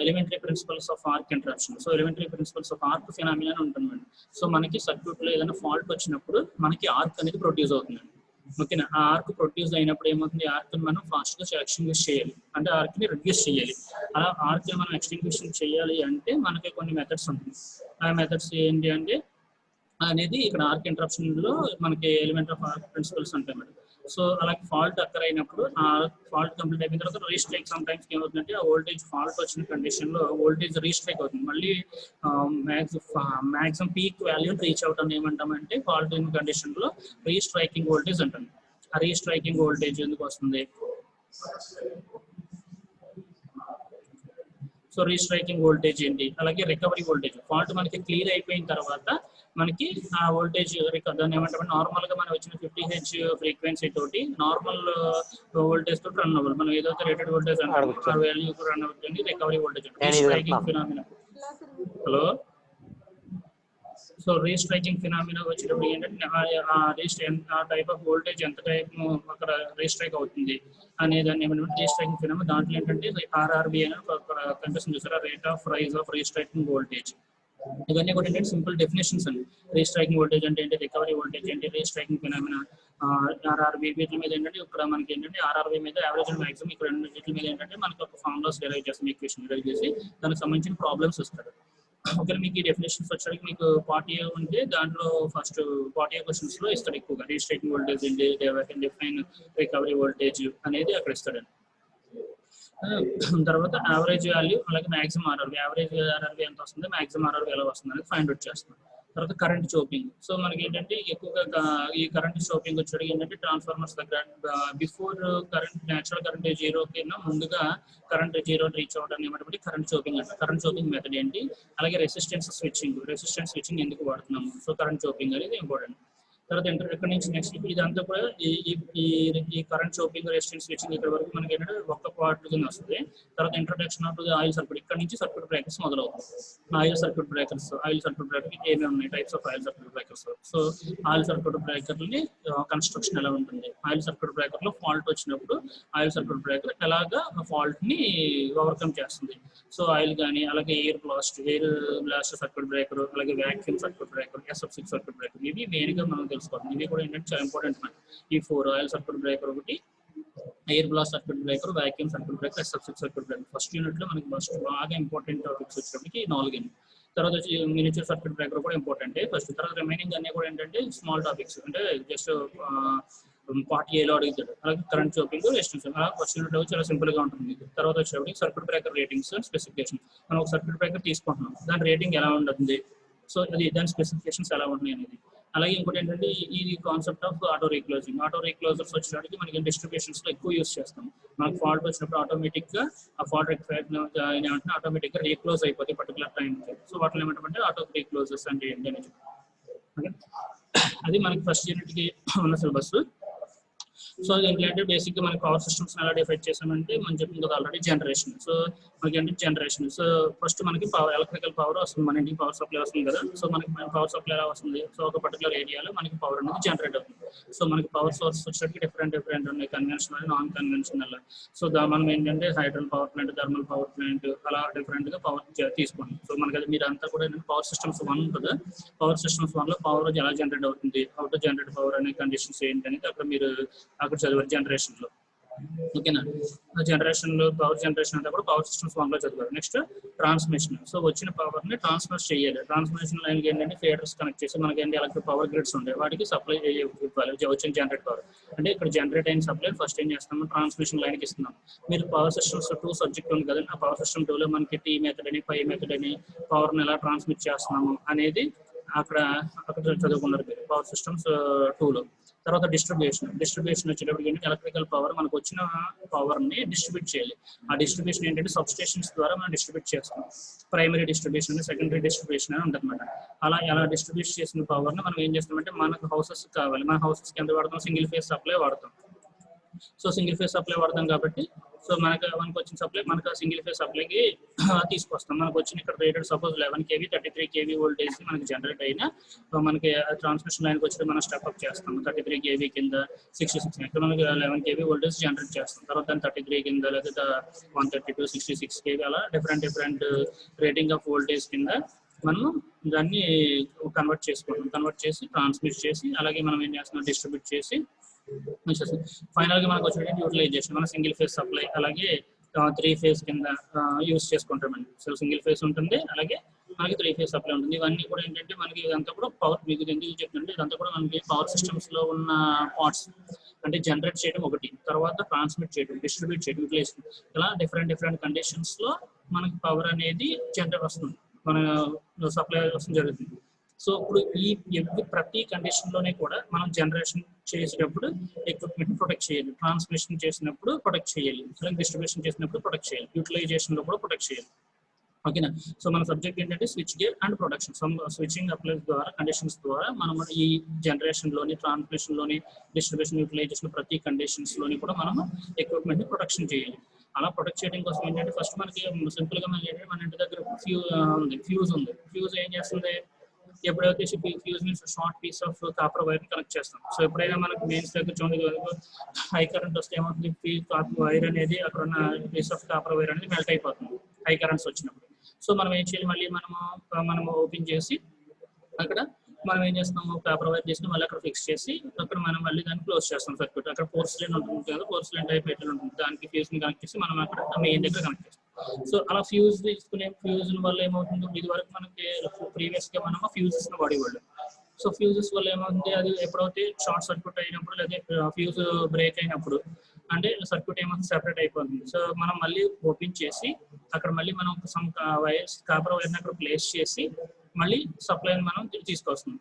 elementary principles of arc interruption. So elementary principles of arc phenomena అని ఉంటుందండి. సో మనకి సర్క్యూట్ లో ఏదైనా ఫాల్ట్ వచ్చినప్పుడు మనకి ఆర్క్ అనేది ప్రొడ్యూస్ అవుతుందండి. ఓకేనా. ఆ ఆర్క్ ప్రొడ్యూస్ అయినప్పుడు ఏమవుతుంది, ఆర్క్ మనం ఫాస్ట్ గా ఎక్స్టింగ్విష్ చేయాలి, అంటే ఆర్క్ ని రిడ్యూస్ చేయాలి. అలా ఆర్క్ ని మనం ఎక్స్టింగ్విష్ చేయాలి అంటే మనకి కొన్ని మెథడ్స్ ఉంటుంది. ఆ మెథడ్స్ ఏంటి అంటే అనేది ఇక్కడ ఆర్క్ ఇంటరప్షన్ లో మనకి ఎలిమెంట్ ఆఫ్ ఆర్క్ ప్రిన్సిపల్స్ ఉంటాయి మేడం. సో అలాగే ఫాల్ట్ అక్కర్ అయినప్పుడు ఆ ఫాల్ట్ కంప్లీట్ అయిన తర్వాత రీస్ట్రైక్ సమ్ టైమ్స్ ఏమవుతుందంటే ఆ వోల్టేజ్ ఫాల్ట్ వచ్చిన కండిషన్ లో వోల్టేజ్ రీస్ట్రైక్ అవుతుంది, మళ్ళీ maximum peak value reach out ఏమంటామంటే ఫాల్ట్ ఇన్ కండిషన్ లో రీస్ట్రైకింగ్ వోల్టేజ్ అంటాం. ఆ రీస్ట్రైకింగ్ వోల్టేజ్ ఎందుకు వస్తుంది, సో రీస్ట్రైకింగ్ వోల్టేజ్ ఏంటి, అలాగే రికవరీ వోల్టేజ్. ఫాల్ట్ మనకి క్లియర్ అయిపోయిన తర్వాత మనకి ఆ వోల్టేజ్ దాన్ని ఏమంటామంటే నార్మల్ గా మనం వచ్చిన 50 Hz ఫ్రీక్వెన్సీ తోటి నార్మల్ వోల్టేజ్ తోటి రన్ అవ్వాలి. మనం ఏదైతే రేటెడ్ వోల్టేజ్ అంటామో ఆ వాల్యూ రన్ అవుతుంది recovery voltage. Restriking phenomena. Hello so restriking phenomena వచ్చేటప్పుడు ఏంటంటే ఆ టైప్ ఆఫ్ వోల్టేజ్ ఎంత టైప్ అక్కడ రీస్ట్రైక్ అవుతుంది అనేదాన్ని ఏమంటే రీస్ట్రైకింగ్ ఫినామినా. దాంట్లో ఏంటంటే ఆర్ఆర్బి అని కనిపిస్తుంది చూసారా, rate of rise of restriking voltage. ఇవన్నీ కూడా ఏంటంటే సింపుల్ డెఫినేషన్స్ అండి. రీస్ట్రైకింగ్ వోల్టేజ్ అంటే ఏంటి, రికవరీ వోల్టేజ్ ఏంటి, రీస్ట్రైకింగ్ ఫినామినా, ఆర్ఆర్బి, వీటి మీద ఏంటంటే ఇక్కడ మనకి ఏంటంటే ఆర్ఆర్బి మీద యావరేజ్ అండ్ మాక్సిమం, ఇక్కడ వీటి మీద ఏంటంటే మనకి ఒక ఫార్ములాస్ డెరైవ్ చేస్తాం, ఈక్వేషన్ డెరైవ్ చేసి దానికి సంబంధించిన ప్రాబ్లమ్స్ ఇస్తారు. ఒకవేళ మీకు ఈ డెఫినేషన్స్ వచ్చాక మీకు పార్ట్ ఏ ఉంటే దాంట్లో ఫస్ట్ పార్ట్ ఏ క్వశ్చన్స్ లో ఇస్తాడు ఎక్కువగా రీస్ట్రైకింగ్ వోల్టేజ్ ఏంటి, డిఫైన్ రికవరీ వోల్టేజ్ అనేది అక్కడ ఇస్తాడండి. తర్వాత యావరేజ్ వాల్యూ అలాగే మాక్సిమం ఆర్ఆర్బి, యావరేజ్ ఆర్ఆర్బి ఎంత వస్తుంది, మాక్సిమం ఆర్ఆర్బి ఎలా వస్తుంది అనేది ఫైండ్ అవుట్ చేస్తాం. తర్వాత కరెంట్ చోపింగ్. సో మనకి ఏంటంటే ఎక్కువగా ఈ కరెంట్ చోపింగ్ వచ్చేటికి ఏంటంటే ట్రాన్స్ఫార్మర్స్ దగ్గర before current natural current zero కన్నా ముందుగా కరెంట్ జీరో రీచ్ అవ్వడం ఏమంటే కరెంట్ చోపింగ్ అంటే. కరెంట్ చోపింగ్ మెథడ్ ఏంటి, అలాగే రెసిస్టెన్స్ స్విచ్చింగ్ ఎందుకు వాడుతున్నాము, సో కరెంట్ చోపింగ్ అనేది ఇంపార్టెంట్. తర్వాత ఇక్కడ నుంచి నెక్స్ట్ ఇదంతా కూడా ఈ కరెంట్ చోపింగ్, రెసిస్టెన్స్ స్విచ్చింగ్ ఇక్కడ వరకు మనకి ఏంటంటే ఒక్క పార్ట్ కింద వస్తుంది. తర్వాత ఇంట్రొడక్షన్ ఆఫ్ ఆయిల్ సర్క్యూట్, ఇక్కడ నుంచి సర్క్యూట్ బ్రేకర్స్ మొదలవుతుంది. ఆయిల్ సర్క్యూట్ బ్రేకర్ ఏమేమి ఉన్నాయి, types of oil circuit breakers. So oil circuit బ్రేకర్ని కన్స్ట్రక్షన్ ఎలా ఉంటుంది, ఆయిల్ సర్క్యూట్ బ్రేకర్ లో ఫాల్ట్ వచ్చినప్పుడు ఆయిల్ సర్క్యూట్ బ్రేకర్ ఎలాగా ఫాల్ట్ ని ఓవర్కమ్ చేస్తుంది. సో ఆయిల్ కానీ అలాగే ఎయిర్ బ్లాస్ట్ సర్క్యూట్ బ్రేకర్, అలాగే vacuum circuit breaker, SF6 circuit breaker, ఇవి మెయిన్ గా మనం తెలుసుకోవాలి. ఇవి కూడా ఏంటంటే చాలా ఇంపార్టెంట్ మనకి. ఈ 4 ఆయిల్ సర్క్యూట్ బ్రేకర్, ఒకటి air blast circuit breaker, vacuum circuit breaker, SF6 circuit breaker. First unit లో మనకి బాగా ఇంపార్టెంట్ టాపిక్స్ వచ్చేటప్పటికి 4. తర్వాత వచ్చి మినిచర్ సర్క్యూట్ బ్రేకర్ కూడా ఇంపార్టెంట్ ఫస్ట్. తర్వాత రిమైనింగ్ అన్ని కూడా ఏంటంటే స్మాల్ టాపిక్స్, అంటే జస్ట్ పార్ట్ ఏలో అడుగుతాడు. అలాగే కరెంట్ చోపింగ్, రెసిస్టెన్స్, అలా ఫస్ట్ యూనిట్ చాలా సింపుల్ గా ఉంటుంది. తర్వాత వచ్చేటప్పటికి circuit breaker ratings and specification. మనం ఒక సర్క్యూట్ బ్రేకర్ తీసుకుంటున్నాం, దాని రేటింగ్ ఎలా ఉంటుంది, సో అది దాని స్పెసిఫికేషన్స్ ఎలా ఉన్నాయి అనేది. అలాగే ఇంకోటి ఏంటంటే ఈ కాన్సెప్ట్ ఆఫ్ ఆటో రీక్లోజింగ్. ఆటో రీక్లోజర్స్ వచ్చేటికి మనకి డిస్ట్రిబ్యూషన్స్ లో ఎక్కువ యూస్ చేస్తాం. మనకు ఫాల్ట్ వచ్చినప్పుడు ఆటోమేటిక్ గా ఆ ఫాల్ట్ ఏమంటే ఆటోమేటిక్ గా రీక్లోజ్ అయిపోతాయి పర్టికులర్ టైంకి. సో వాటిలో ఏమంటే ఆటో రీక్లోజర్స్ అంటే ఏంటి అనేది. అది మనకి ఫస్ట్ యూనిట్ కి ఉన్న సిలబస్. సో ఏంటంటే బేసిక్ గా మనకి పవర్ సిస్టమ్స్ ఎలా డిఫైన్ చేసామంటే మనం చెప్పింది కదా ఆల్రెడీ, జనరేషన్. సో మనకి అంటే జనరేషన్. సో ఫస్ట్ మనకి ఎలక్ట్రికల్ పవర్ వస్తుంది, మన ఇంటికి పవర్ సప్లై వస్తుంది కదా. సో మనకి పవర్ సప్లై ఎలా వస్తుంది, సో ఒక పర్టికులర్ ఏరియాలో మనకి పవర్ అనేది జనరేట్ అవుతుంది. సో మనకి పవర్ సోర్స్ వచ్చేటికి డిఫరెంట్ ఉన్నాయి, కన్వెన్షనల్, నాన్ కన్వెన్షనల్. సో మనం ఏంటంటే hydral power plant, thermal power plant, అలా డిఫరెంట్ గా పవర్ తీసుకోండి. సో మనకి అది మీరు అంతా కూడా పవర్ సిస్టమ్స్ 1 ఉంటుంది. పవర్ సిస్టమ్స్ 1 లో పవర్ ఎలా జనరేట్ అవుతుంది, అవుట్ జనరేట్ పవర్ అనే కండిషన్స్ ఏంటి అనేది అక్కడ మీరు అక్కడ చదివారు జనరేషన్ లో. ఓకేనా, జనరేషన్ లో పవర్ జనరేషన్ అంటే కూడా పవర్ సిస్టమ్స్ 1 లో చదివారు. Next transmission. సో వచ్చిన పవర్ ని ట్రాన్స్ఫర్ చేయాలి. ట్రాన్స్మిషన్ లైన్ ఏంటంటే ఫీడర్స్ కనెక్ట్ చేసి మనకి ఏంటి ఎలక్ట్రిక్ పవర్ గ్రిడ్స్ ఉంటాయి, వాటికి సప్లై ఇవ్వాలి వచ్చిన జనరేట్ పవర్. అంటే ఇక్కడ జనరేట్ అయిన సప్లై ఫస్ట్ ఏం చేస్తాము, ట్రాన్స్మిషన్ లైన్ కి ఇస్తున్నాం. మీరు పవర్ సిస్టమ్స్ 2 సబ్జెక్ట్ ఉంది కదండి, ఆ పవర్ సిస్టమ్ 2 లో మనకి T మెథడ్ అని, పై మెథడ్ అని, పవర్ ని ఎలా ట్రాన్స్మిట్ చేస్తున్నాము అనేది అక్కడ చదువుకున్నారు మీరు పవర్ సిస్టమ్స్ 2 లో. తర్వాత డిస్ట్రిబ్యూషన్ వచ్చేటప్పటికి ఏంటంటే ఎలక్ట్రికల్ పవర్ మనకు వచ్చిన పవర్ ని డిస్ట్రిబ్యూట్ చేయాలి. ఆ డిస్ట్రిబ్యూషన్ ఏంటంటే సబ్ స్టేషన్స్ ద్వారా మనం డిస్ట్రిబ్యూట్ చేస్తాం. ప్రైమరీ డిస్ట్రిబ్యూషన్, సెకండరీ డిస్ట్రిబ్యూషన్ అని ఉంటుంది. అలా ఎలా డిస్ట్రిబ్యూట్ చేసిన పవర్ ని మనం ఏం చేస్తామంటే మనకు హౌసెస్ కావాలి, మన హౌసెస్ కి ఎంత వాడతాం, సింగిల్ ఫేజ్ సప్లై వాడతాం. సో సింగిల్ ఫేజ్ సప్లై వాడతాం కాబట్టి సో మనకు వచ్చిన సప్లై మనకు సింగిల్ ఫేజ్ సప్లైకి తీసుకొస్తాం. మనకు వచ్చిన ఇక్కడ rated suppose 11 kV 33 kV voltage మనకి జనరేట్ అయినా మనకి ట్రాన్స్మిషన్ లైన్కి వచ్చి మనం స్టెప్ అప్ చేస్తాం. 33 kV కింద 66 ఇక్కడ మనకి 11 kV వోల్టేజ్ జనరేట్ చేస్తాం. తర్వాత దాన్ని 33 కింద లేదా 132 66 kV అలా డిఫరెంట్ రేటింగ్ ఆఫ్ వోల్టేజ్ కింద మనం దాన్ని కన్వర్ట్ చేసి ట్రాన్స్మిట్ చేసి అలాగే మనం ఏం చేస్తున్నాం, డిస్ట్రిబ్యూట్ చేసి ఫైనల్ గా మనకు వచ్చేటువంటి యూటిలైజేషన్. మన సింగిల్ ఫేజ్ సప్లై అలాగే 3 ఫేజ్ కింద యూజ్ చేసుకుంటామండి. సో సింగిల్ ఫేజ్ ఉంటుంది, అలాగే మనకి 3 ఫేజ్ సప్లై ఉంటుంది. ఇవన్నీ కూడా ఏంటంటే మనకి ఇదంతా కూడా పవర్, మీకు ఎందుకు చెప్తుంటే ఇదంతా కూడా మనకి పవర్ సిస్టమ్స్ లో ఉన్న పార్ట్స్. అంటే జనరేట్ చేయడం ఒకటి, తర్వాత ట్రాన్స్మిట్ చేయడం, డిస్ట్రిబ్యూట్ చేయడం, యూటిలైజేషన్, ఇలా డిఫరెంట్ కండిషన్స్ లో మనకి పవర్ అనేది జనరేట్ వస్తుంది, మన సప్లై వస్తుంది జరుగుతుంది. సో ఇప్పుడు ప్రతి కండిషన్ లోనే కూడా మనం జనరేషన్ చేసేటప్పుడు ఎక్విప్మెంట్ ప్రొటెక్ట్ చేయాలి, ట్రాన్స్మిషన్ చేసినప్పుడు ప్రొటెక్ట్ చేయాలి, అలాగే డిస్ట్రిబ్యూషన్ చేసినప్పుడు ప్రొటెక్ట్ చేయాలి, యూటిలైజేషన్ లో కూడా ప్రొటెక్ట్ చేయాలి. ఓకేనా. సో మన సబ్జెక్ట్ ఏంటంటే switch gear and protection. Switching applies ద్వారా, కండిషన్స్ ద్వారా మనం ఈ జనరేషన్ లోని, ట్రాన్స్మిషన్ లోని, డిస్ట్రిబ్యూషన్, యూటిలైజేషన్ ప్రతి కండిషన్స్ లోని కూడా మనం ఎక్విప్మెంట్ ని ప్రొటెక్షన్ చేయాలి. అలా ప్రొటెక్ట్ చేయడం కోసం ఏంటంటే ఫస్ట్ మనకి సింపుల్ గా మన ఇంటి దగ్గర ఫ్యూజ్ ఉంది. ఫ్యూజ్ ఏం చేస్తుంది, ఎప్పుడైతే fuse means short piece of copper wire connect చేస్తాం. సో ఎప్పుడైనా మనకు మెయిన్స్ దగ్గర చూడండి హై కరెంట్ వస్తే ఏమవుతుంది, వైర్ అనేది అక్కడ ఉన్న పీస్ ఆఫ్ కాపర్ వైర్ అనేది మెల్ట్ అయిపోతుంది హై కరెంట్స్ వచ్చినప్పుడు. సో మనం ఏం చేయాలి, మళ్ళీ మనము ఓపెన్ చేసి అక్కడ మనం ఏం చేస్తాము, పేపర్ వైర్ చేసి మళ్ళీ అక్కడ ఫిక్స్ చేసి అక్కడ మనం మళ్ళీ దాన్ని క్లోజ్ చేస్తాం సర్క్యూట్. అక్కడ పోర్సిలిన్ ఉంటుంది కదా, పోర్సిలిన్ టైప్ మెటీరియల్ ఉంటుంది, దానికి ఫ్యూజ్ ని కనెక్ట్ చేసి మనం అక్కడ మెయిన్ దగ్గర కనెక్ట్ చేస్తాం. సో అలా ఫ్యూజ్ తీసుకునే ఫ్యూజ్ వల్ల ఏమవుతుంది, ఇది వరకు మనకి ప్రీవియస్ గా మనం ఫ్యూజెస్ ని వాడేవాళ్ళం. సో ఫ్యూజెస్ వల్ల ఏమవుతుంది, అది ఎప్పుడైతే షార్ట్ సర్క్యూట్ అయినప్పుడు లేదా ఫ్యూజ్ బ్రేక్ అయినప్పుడు అంటే సర్క్యూట్ ఏమవుతుంది, సెపరేట్ అయిపోతుంది. సో మనం మళ్ళీ ఓపెన్ చేసి అక్కడ మళ్ళీ మనం సమ్ వైర్స్ కాపర్ వైర్ని అక్కడ ప్లేస్ చేసి మళ్ళీ సప్లైని మనం తీసుకొస్తున్నాం.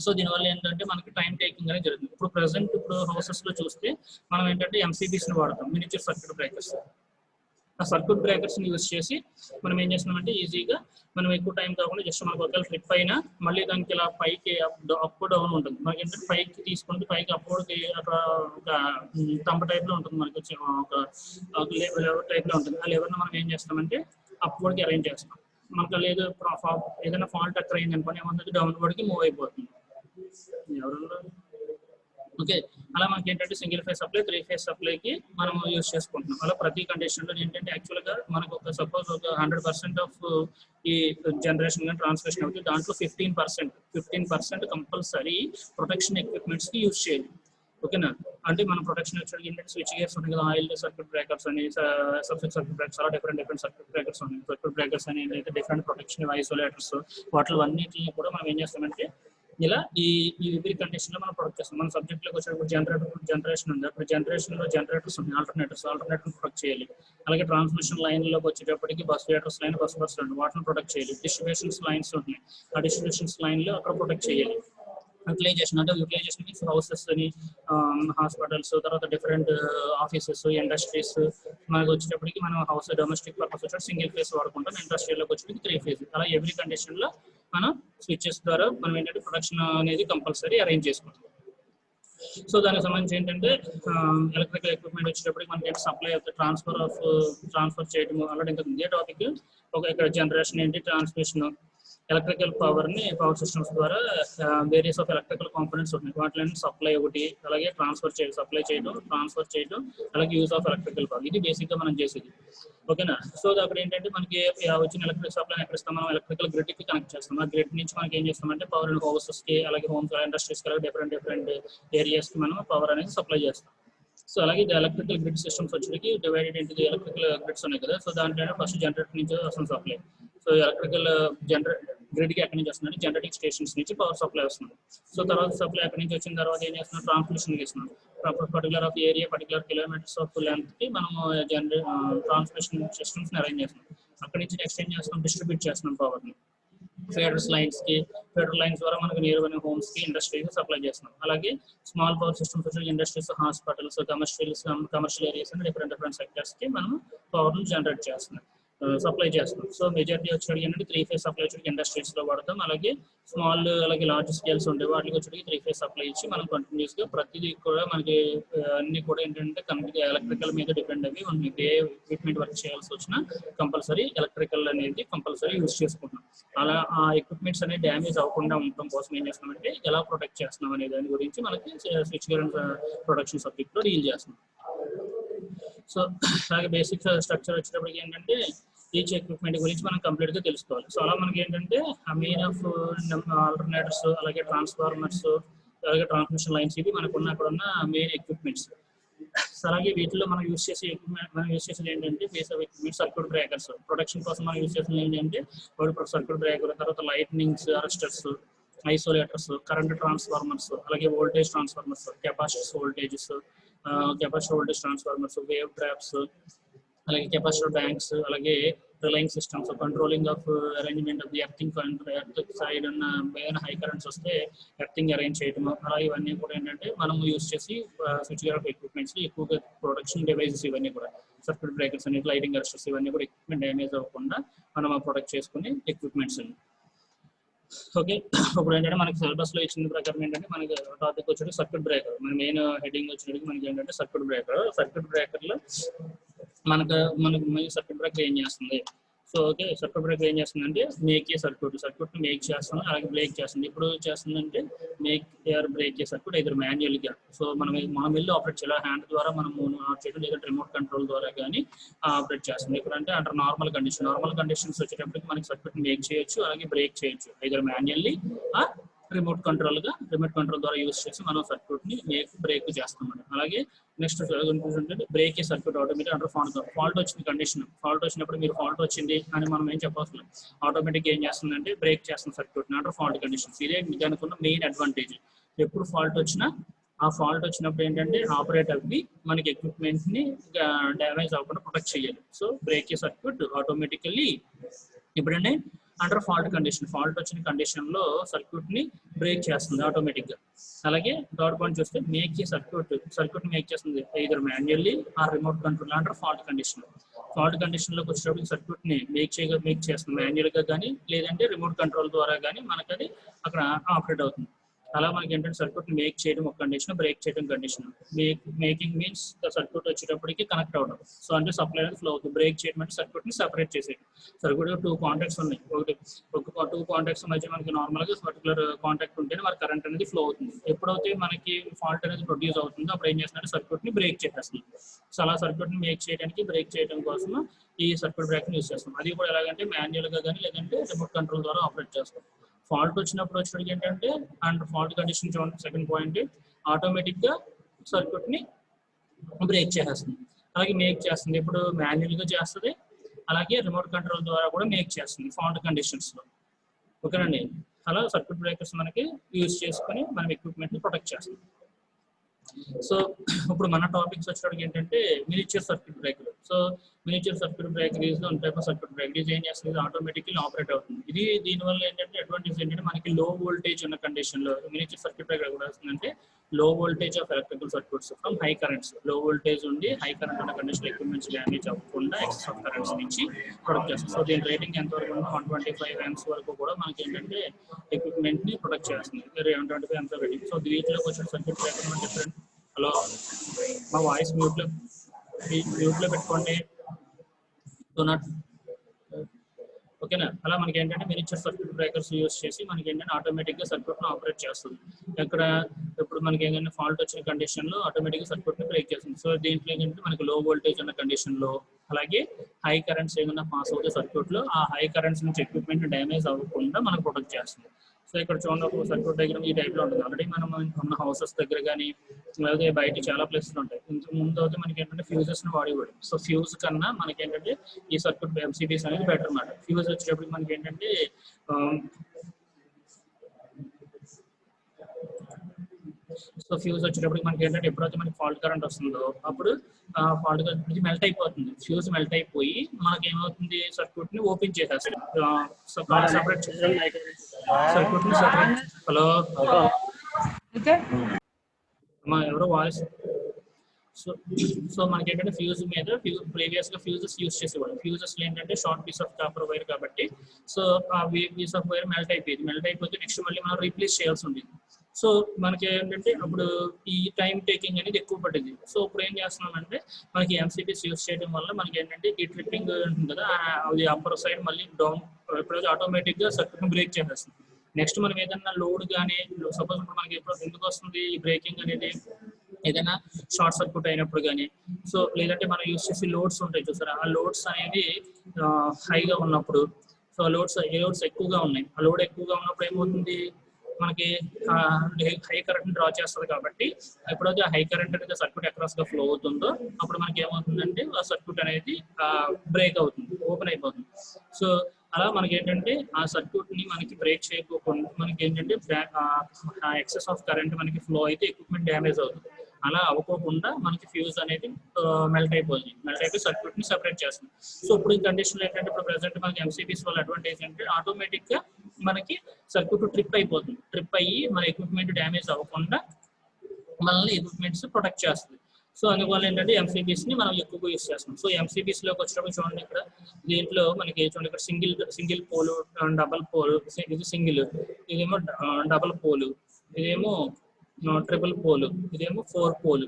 సో దీనివల్ల ఏంటంటే మనకి టైం టేకింగ్ అనేది జరుగుతుంది. ఇప్పుడు ప్రెసెంట్ హౌసెస్ లో చూస్తే మనం ఏంటంటే ఎంసీబీస్ ని వాడతాం, మినిచర్ సర్క్యూట్ బ్రేకర్స్. ఆ సర్క్యూట్ బ్రేకర్స్ ని యూజ్ చేసి మనం ఏం చేస్తున్నామంటే ఈజీగా మనం ఎక్కువ టైం కాకుండా జస్ట్ మనకు ఒకవేళ ట్రిప్ అయినా మళ్ళీ దానికి ఇలా పైకి అప్ డౌన్ ఉంటుంది. మనకి ఏంటంటే పైకి తీసుకుంటే పైకి అప్వర్డ్కి అక్కడ ఒక తంప టైప్ లో ఉంటుంది, మనకి ఒక లెవెల్ టైప్ లో ఉంటుంది. ఆ లెవెల్ మనం ఏం చేస్తామంటే అప్వర్డ్కి అరేంజ్ చేస్తాం. మనకు లేదు ఏదైనా ఫాల్ట్ అక్కడ అయింది అనుకోండి, ఏమంటే డౌన్వర్డ్కి మూవ్ అయిపోతుంది. ఎవరు ఓకే, అలా మనకి ఏంటంటే సింగిల్ ఫేజ్ సప్లై, 3 ఫేజ్ సప్లైకి మనం యూజ్ చేసుకుంటున్నాం. అలా ప్రతి కండిషన్లో ఏంటంటే యాక్చువల్గా మనకు ఒక సపోజ్ ఒక 100% ఆఫ్ ఈ జనరేషన్ కానీ ట్రాన్స్మిషన్ అవుతుంది, దాంట్లో 15% కంపల్సరీ ప్రొటెక్షన్ ఎక్విప్మెంట్స్కి యూజ్ చేయాలి. ఓకేనా, అంటే మన ప్రొటెక్షన్ వచ్చేది స్విచ్ గేర్స్ ఉన్నాయి కదా, ఆయిల్ సర్క్యూట్ బ్రేకర్స్ అని, సబ్సెట్ సర్క్యూట్ బ్రేకర్స్, అలా డిఫరెంట్ సర్క్యూట్ బ్రేకర్స్ ఉన్నాయి. సర్క్యూట్ బ్రేకర్స్ అని అయితే డిఫరెంట్ ప్రొటెక్షన్ ఐసోలేటర్స్, వాటిలో అన్నింటినీ కూడా మనం ఏం చేస్తామంటే ఇలా ఈ ఎవ్రీ కండిషన్ లో మనం ప్రొడక్ట్ చేస్తాం. మన సబ్జెక్ట్ లోకి వచ్చేటప్పుడు జనరేషన్ ఉంది, అప్పుడు జనరేషన్ లో జనరేటర్స్ ఉన్నాయి, ఆల్టర్నేటర్ ప్రొడక్ట్ చేయాలి. అలాగే ట్రాన్స్మిషన్ లైన్ లోకి వచ్చేటప్పటికి బస్ వేటర్స్ లైన్, బస్ లైన్, వాటిని ప్రొడక్ట్ చేయాలి. డిస్ట్రిబ్యూషన్స్ లైన్స్ ఉన్నాయి, ఆ డిస్ట్రిబ్యూషన్స్ లైన్ లో అక్కడ ప్రొడక్ట్ చేయాలి. యూటిలైజేషన్ అంటే యూటిలైజేషన్ మీన్స్ హౌసెస్ అని, హాస్పిటల్స్, తర్వాత డిఫరెంట్ ఆఫీసెస్, ఇండస్ట్రీస్. మనకు వచ్చేటప్పటికి మనం హౌస్ డొమెస్టిక్ పర్పస్ వచ్చి సింగిల్ ఫేజ్ వాడుకుంటాం, ఇండస్ట్రియల్లోకి వచ్చేటప్పటికి 3 ఫేజ్. అలా ఎవ్రీ కండిషన్ లో మనం స్విచెస్ ద్వారా మనం ఏంటంటే ప్రొడక్షన్ అనేది కంపల్సరీ అరేంజ్ చేసుకుంటాం. సో దానికి సంబంధించి ఏంటంటే ఎలక్ట్రికల్ ఎక్విప్మెంట్ వచ్చేటప్పటికి మనకి సప్లై ట్రాన్స్ఫర్ చేయడం అలాంటి ఇంకా ఇదే టాపిక్. ఒక ఇక్కడ జనరేషన్ ఏంటి, ట్రాన్స్మిషన్, ఎలక్ట్రికల్ పవర్ సిస్టమ్స్ ద్వారా వేరియస్ ఆఫ్ ఎలక్ట్రికల్ కాంపోనెంట్స్ ఉన్నాయి, వాటిలో సప్లై ఒకటి, అలాగే సప్లై చేయడం, ట్రాన్స్ఫర్ చేయడం, అలాగే యూజ్ ఆఫ్ ఎలక్ట్రికల్ పవర్. ఇది బేసిక్ గా మనం చేసేది. ఓకేనా, సో అక్కడ ఏంటంటే మనకి వచ్చిన ఎలక్ట్రిక్ సప్లై ఎక్కడ ఇస్తాం, మనం ఎలక్ట్రికల్ గ్రిడ్ కి కనెక్ట్ చేస్తాం. ఆ గ్రిడ్ నుంచి మనకి ఏం చేస్తామంటే పవర్ హౌసెస్ కి, అలాగే హోమ్స్, ఇండస్ట్రీస్ కి, అలాగే డిఫరెంట్ ఏరియాస్ కి మనం పవర్ అనేది సప్లై చేస్తాం. సో అలాగే ఎలక్ట్రికల్ గ్రిడ్ సిస్టమ్స్ వచ్చేటికి డివైడెడ్ ఇంటూ ఎలక్ట్రికల్ గ్రిడ్స్ ఉన్నాయి కదా, సో దాంట్లో ఫస్ట్ జనరేటర్ నుంచి వస్తుంది సప్లై. సో ఎలక్ట్రికల్ గ్రిడ్ కి ఎక్కడి నుంచి వస్తుంది, జనరేటింగ్ స్టేషన్స్ నుంచి పవర్ సప్లై వస్తుంది. సో తర్వాత సప్లై ఎక్కడి నుంచి వచ్చిన తర్వాత ఏం చేస్తున్నాం, ట్రాన్స్మిషన్ ఇస్తున్నాం. Particular of area, particular kilometres of length కి మనము ట్రాన్స్మిషన్ సిస్టమ్స్ ని అరేంజ్ చేస్తున్నాం. అక్కడి నుంచి నెక్స్ట్ ఏం చేస్తున్నాం, డిస్ట్రిబ్యూట్ చేస్తున్నాం పవర్ ని ఫెడరల్ లైన్స్ ద్వారా మనకు నేరుగా హోమ్స్ కి, ఇండస్ట్రీస్ సప్లై చేస్తున్నాం. అలాగే స్మాల్ పవర్ సిస్టమ్స్ వచ్చి industries, hospitals, commercial areas and different sectors కి మనం పవర్ ని జనరేట్ చేస్తున్నాం, సప్లై చేస్తున్నాం. సో మెజారిటీ వచ్చేటికి ఏంటంటే 3 ఫేజ్ సప్లై వచ్చేటికి ఇండస్ట్రీస్ లో వాడతాం. అలాగే స్మాల్, అలాగే లార్జ్ స్కేల్స్ ఉండే వాటికి వచ్చేటికి 3 ఫేజ్ సప్లై ఇచ్చి మనం కంటిన్యూస్ గా ప్రతిదీ కూడా మనకి అన్ని కూడా ఏంటంటే ఎలక్ట్రికల్ మీద డిపెండ్ అయ్యి మనం ఏ ఎక్విప్మెంట్ వర్క్ చేయాల్సి వచ్చినా కంపల్సరీ ఎలక్ట్రికల్ అనేది కంపల్సరీ యూజ్ చేసుకుంటున్నాం. అలా ఆ ఎక్విప్మెంట్స్ అనేది డ్యామేజ్ అవ్వకుండా ఉండడం కోసం ఏం చేస్తున్నామంటే ఎలా ప్రొటెక్ట్ చేస్తున్నాం అనే దాని గురించి మనకి స్విచ్ గేర్ ప్రొడక్షన్ సబ్జెక్ట్ లో డీల్ చేస్తున్నాం. సో అలాగే బేసిక్ స్ట్రక్చర్ వచ్చేటప్పటికి ఏంటంటే ఈచ్ ఎక్విప్మెంట్ గురించి మనం కంప్లీట్ గా తెలుసుకోవాలి. సో అలా మనకి ఏంటంటే మెయిన్ ఆఫ్ ఆల్టర్నేటర్స్, అలాగే ట్రాన్స్ఫార్మర్స్, అలాగే ట్రాన్స్మిషన్ లైన్స్, ఇవి మనకున్న అక్కడ ఉన్న మెయిన్ ఎక్విప్మెంట్స్. అలాగే వీటిలో మనం యూజ్ చేసేది ఏంటంటే base of equipment circuit breakers. Protection కోసం మనం యూజ్ చేసేది ఏంటంటే సర్క్యూట్ బ్రేకర్, తర్వాత lightnings, arresters, isolators, current transformers, అలాగే voltage transformers, capacitor voltage transformers, wave traps, అలాగే కెపాసిటర్ బ్యాంక్స్, అలాగే relying systems, controlling of arrangement of the earthing side ఉన్న ఏదైనా హై కరెంట్స్ వస్తే ఎర్తింగ్ అరేంజ్ చేయడం. అలా ఇవన్నీ కూడా ఏంటంటే మనం యూజ్ చేసి స్విచ్ గేర్ ఆఫ్ ఎక్విప్మెంట్స్ ఎక్కువగా ప్రొడక్షన్ డివైజెస్ ఇవన్నీ కూడా సర్క్యూట్ బ్రేకర్స్ అని, లైటింగ్ అరెస్టర్స్, ఇవన్నీ కూడా ఎక్విప్మెంట్ డ్యామేజ్ అవ్వకుండా మనం ప్రొడక్ట్ చేసుకునే ఎక్విప్మెంట్స్ అండి. ఓకే, ఇప్పుడు ఏంటంటే మనకి సిలబస్ లో ఇచ్చిన ప్రకారం ఏంటంటే మనకి టాపిక్ వచ్చేది సర్క్యూట్ బ్రేకర్. మన మెయిన్ హెడ్డింగ్ వచ్చేటికి మనకి ఏంటంటే సర్క్యూట్ బ్రేకర్ లో మనకి సర్క్యూట్ బ్రేకర్ ఏం చేస్తుంది. సో ఓకే, సర్క్యూట్ బ్రేకర్ ఏం చేస్తుందంటే మేక్ ఏ సర్క్యూట్ మేక్ చేస్తుంది, అలాగే బ్రేక్ చేస్తుంది. ఇప్పుడు చేస్తుందంటే మేక్ ఏఆర్ బ్రేక్ ఏ సర్క్యూట్ ఇద్దరు మాన్యువల్గా. సో మనం వెళ్ళి ఆపరేట్ చేయాలి, హ్యాండ్ ద్వారా మనం ఆఫ్ చేయడం, లేదంటే రిమోట్ కంట్రోల్ ద్వారా కానీ ఆపరేట్ చేస్తుంది. ఇప్పుడు అంటే అంటారు నార్మల్ కండిషన్స్ వచ్చేటప్పటికి మనకి సర్క్యూట్ మేక్ చేయొచ్చు, అలాగే బ్రేక్ చేయొచ్చు, ఇద్దరు మాన్యువల్లీ రిమోట్ కంట్రోల్ ద్వారా యూస్ చేసి మనం సర్క్యూట్ ని బ్రేక్ చేస్తాం. అలాగే నెక్స్ట్ బ్రేక్ ఏ సర్క్యూట్ ఆటోమేటిక్ అండర్ ఫాల్ట్ వచ్చిన కండిషన్, ఫాల్ట్ వచ్చినప్పుడు మీరు ఫాల్ట్ వచ్చింది అని మనం ఏం చెప్పవసరం, ఆటోమేటిక్ ఏం చేస్తుందంటే బ్రేక్ చేస్తుంది సర్క్యూట్ అండర్ ఫాల్ట్ కండిషన్స్. ఇదే దానికి ఉన్న మెయిన్ అడ్వాంటేజ్. ఎప్పుడు ఫాల్ట్ వచ్చినా ఆ ఫాల్ట్ వచ్చినప్పుడు ఏంటంటే ఆపరేటర్ కి మనకి ఎక్విప్మెంట్ ని డ్యామేజ్ అవ్వకుండా ప్రొటెక్ట్ చేయాలి. సో బ్రేక్ ఏ సర్క్యూట్ ఆటోమేటికల్లీ ఇప్పుడంటే అండర్ ఫాల్ట్ వచ్చిన కండిషన్ లో సర్క్యూట్ ని బ్రేక్ చేస్తుంది ఆటోమేటిక్ గా. అలాగే థర్డ్ పాయింట్ చూస్తే మేక్ ఏ సర్క్యూట్ మేక్ చేస్తుంది either manually are remote control under fault condition లోకి వచ్చేటప్పుడు సర్క్యూట్ ని మేక్ చేస్తుంది మాన్యువల్ గా కానీ, లేదంటే రిమోట్ కంట్రోల్ ద్వారా కానీ మనకి అది అక్కడ ఆపరేట్ అవుతుంది. అలా మనకి ఏంటంటే సర్క్యూట్ మేక్ చేయడం ఒక కండిషన్, బ్రేక్ చేయడం కండిషన్. మేకింగ్ మీన్స్ సర్క్యూట్ వచ్చేటప్పటికి కనెక్ట్ అవడం, సో అంటే సప్లై అనేది ఫ్లో అవుతుంది. బ్రేక్ చేయడం అంటే సర్క్యూట్ ని సెపరేట్ చేసేది. సర్క్యూట్ 2 కాంటాక్ట్స్ ఉన్నాయి, ఒక 2 కాంటాక్ట్స్ మధ్య మనకి నార్మల్ గా పర్టికులర్ కాంటాక్ట్ ఉంటేనే మనకి కరెంట్ అనేది ఫ్లో అవుతుంది. ఎప్పుడైతే మనకి ఫాల్ట్ అనేది ప్రొడ్యూస్ అవుతుందో అప్పుడు ఏం చేస్తుందంటే సర్క్యూట్ ని బ్రేక్ చేసేస్తుంది. సో అలా సర్క్యూట్ ని మేక్ చేయడానికి, బ్రేక్ చేయడం కోసం ఈ సర్క్యూట్ బ్రేక్ ని యూస్ చేస్తాం. అది కూడా ఎలాగంటే మాన్యువల్ గా కానీ, లేదంటే రిమోట్ కంట్రోల్ ద్వారా ఆపరేట్ చేస్తాం. ఫాల్ట్ వచ్చినప్పుడు ఏంటంటే అండర్ ఫాల్ట్ కండిషన్ చూడండి, సెకండ్ పాయింట్ ఆటోమేటిక్ గా సర్క్యూట్ ని బ్రేక్ చేసేస్తుంది, అలాగే మేక్ చేస్తుంది. ఇప్పుడు మాన్యువల్ గా చేస్తుంది, అలాగే రిమోట్ కంట్రోల్ ద్వారా కూడా మేక్ చేస్తుంది ఫాల్ట్ కండిషన్స్ లో. ఓకేనండి, అలా సర్క్యూట్ బ్రేకర్స్ మనకి యూజ్ చేసుకుని మనం ఎక్విప్మెంట్ ని ప్రొటెక్ట్ చేస్తాం. సో ఇప్పుడు మన టాపిక్స్ వచ్చేటప్పుడు ఏంటంటే miniature circuit breaker. So miniature circuit breaker is one type of circuit breaker. ఇది ఏం చేస్తుంది, ఆటోమేటిక్లీ ఆపరేట్ అవుతుంది. ఇది దీనివల్ల ఏంటంటే అడ్వాంటేజ్ ఏంటంటే మనకి లో వోల్టేజ్ ఉన్న కండిషన్ లో మినియేచర్ సర్క్యూట్ బ్రేకర్ కూడా వస్తుందంటే లో voltage of electrical circuits from high currents. లో వోల్టేజ్ ఉండి హై కరెంట్ ఉన్న కండిషన్ ఎక్విప్మెంట్స్ డ్యామేజ్ అవ్వకుండా ఎక్సెస్ ఆఫ్ కరెంట్స్ నుంచి ప్రొటెక్ట్ చేస్తుంది. సో దీని రేటింగ్ ఎంతవరకు ఉందో 125 amps వరకు కూడా మనకి ఏంటంటే ఎక్విప్మెంట్ ని ప్రొటెక్ట్ చేస్తుంది. 125 amps రేటింగ్. సో వీటిలోకి వచ్చిన సర్క్యూట్ బ్రేకర్ అంటే డిఫరెంట్. హలో, మా వాయిస్ మ్యూట్ లో పెట్టుకోండి. ఓకేనా, అలా మనకి ఏంటంటే మినియేచర్ సర్క్యూట్ బ్రేకర్స్ యూస్ చేసి మనకి ఏంటంటే ఆటోమేటిక్ గా సర్క్యూట్ ను ఆపరేట్ చేస్తుంది. ఇక్కడ ఇప్పుడు మనకి ఏంటంటే ఫాల్ట్ వచ్చిన కండిషన్ లో ఆటోమేటిక్ గా సర్క్యూట్ ని బ్రేక్ చేస్తుంది. సో దీంట్లో ఏంటంటే మనకి లో వోల్టేజ్ ఉన్న కండిషన్ లో, అలాగే హై కరెంట్స్ ఏమైనా పాస్ అవుతే సర్క్యూట్ లో ఆ హై కరెంట్స్ నుంచి ఎక్విప్మెంట్ డ్యామేజ్ అవ్వకుండా మనకు ప్రొటెక్ట్ చేస్తుంది. సో ఇక్కడ చూడండి, ఒక సర్క్యూట్ డయాగ్రామ్ ఈ టైప్ లో ఉంటుంది. ఆల్రెడీ మనం ఉన్న హౌసెస్ దగ్గర కానీ, అలాగే బయట చాలా ప్లేసెస్ ఉంటాయి. ఇంతకు ముందు అయితే మనకి ఏంటంటే ఫ్యూజెస్ ని వాడేవాడు. సో ఫ్యూజ్ కన్నా మనకి ఏంటంటే ఈ సర్క్యూట్ ఎంసీబీస్ అనేది బెటర్ అన్నమాట. ఫ్యూజ్ వచ్చేటప్పుడు మనకి ఏంటంటే సో ఫ్యూజ్ వచ్చేటప్పుడు మనకి ఏంటంటే ఎప్పుడైతే మనకి ఫాల్ట్ కరెంట్ వస్తుందో అప్పుడు ఫాల్ట్ కరెంట్ మెల్ట్ అయిపోతుంది. ఫ్యూజ్ మెల్ట్ అయిపోయి మనకి ఏమవుతుంది, సర్క్యూట్ ని ఓపెన్ చేసేస్తుంది. సపరేట్ సర్క్యూట్ ని సెపరేట్. హలో ఎవరో వాయిస్. సో మనకి ఏంటంటే ఫ్యూజ్ మీద ప్రీవియస్ గా ఫ్యూజెస్ యూజ్ చేసేవాడు. ఫ్యూజెస్ ఏంటంటే short piece of copper wire కాబట్టి, సో ఆ పీస్ ఆఫ్ వైర్ మెల్ట్ అయిపోతే నెక్స్ట్ మళ్ళీ మనం రీప్లేస్ చేయాల్సి ఉండేది. సో మనకి ఏంటంటే అప్పుడు ఈ టైం టేకింగ్ అనేది ఎక్కువ పడింది. సో ఇప్పుడు ఏం చేస్తున్నామంటే మనకి ఎంసీబీస్ యూజ్ చేయడం వల్ల మనకి ఏంటంటే ఈ ట్రిప్పింగ్ ఉంటుంది కదా, అది అప్పర్ సైడ్ మళ్ళీ డౌన్ ఎప్పుడైతే ఆటోమేటిక్ గా సర్క్యూట్ బ్రేక్ చేసేస్తుంది. నెక్స్ట్ మనం ఏదైనా లోడ్ కానీ, సపోజ్ ఇప్పుడు మనకి ఎప్పుడు ఎందుకు వస్తుంది ఈ బ్రేకింగ్ అనేది, ఏదైనా షార్ట్ సర్క్యూట్ అయినప్పుడు కానీ, సో లేదంటే మనం యూజ్ చేసే లోడ్స్ ఉంటాయి చూసారా, ఆ లోడ్స్ అనేది హైగా ఉన్నప్పుడు, సో లోడ్స్ ఎక్కువగా ఉన్నాయి, ఆ లోడ్ ఎక్కువగా ఉన్నప్పుడు ఏమవుతుంది మనకి హై కరెంట్ డ్రా చేస్తుంది. కాబట్టి ఎప్పుడైతే హై కరెంట్ అనేది సర్క్యూట్ అక్రాస్ గా ఫ్లో అవుతుందో అప్పుడు మనకి ఏమవుతుందంటే ఆ సర్క్యూట్ అనేది బ్రేక్ అవుతుంది, ఓపెన్ అయిపోతుంది. సో అలా మనకి ఏంటంటే ఆ సర్క్యూట్ ని మనకి బ్రేక్ చేయకోకుండా మనకి ఏంటంటే ఎక్సెస్ ఆఫ్ కరెంట్ మనకి ఫ్లో అయితే ఎక్విప్మెంట్ డ్యామేజ్ అవుతుంది. అలా అవ్వకోకుండా మనకి ఫ్యూజ్ అనేది మెల్ట్ అయిపోయి సర్క్యూట్ ని సెపరేట్ చేస్తుంది. సో ఇప్పుడు ఈ కండిషన్ ఏంటంటే ఇప్పుడు ప్రెసెంట్ మనకి ఎంసీబీస్ వల్ల అడ్వాంటేజ్ అంటే ఆటోమేటిక్ గా మనకి సర్క్యూట్ ట్రిప్ అయిపోతుంది. ట్రిప్ అయ్యి మన ఎక్విప్మెంట్ డ్యామేజ్ అవ్వకుండా మనల్ని ఎక్విప్మెంట్స్ ప్రొటెక్ట్ చేస్తుంది. సో అందువల్ల ఏంటంటే ఎంసీబీస్ ని మనం ఎక్కువగా యూస్ చేస్తాం. సో ఎంసీబీస్ లోకి వచ్చినప్పుడు చూడండి, ఇక్కడ దీంట్లో మనకి చూడండి, ఇక్కడ సింగిల్ పోలు, డబల్ పోలు, ఇది సింగిల్, ఇదేమో డబల్ పోలు, ఇదేమో ట్రిపుల్ పోలు, ఇదేమో 4 పోలు.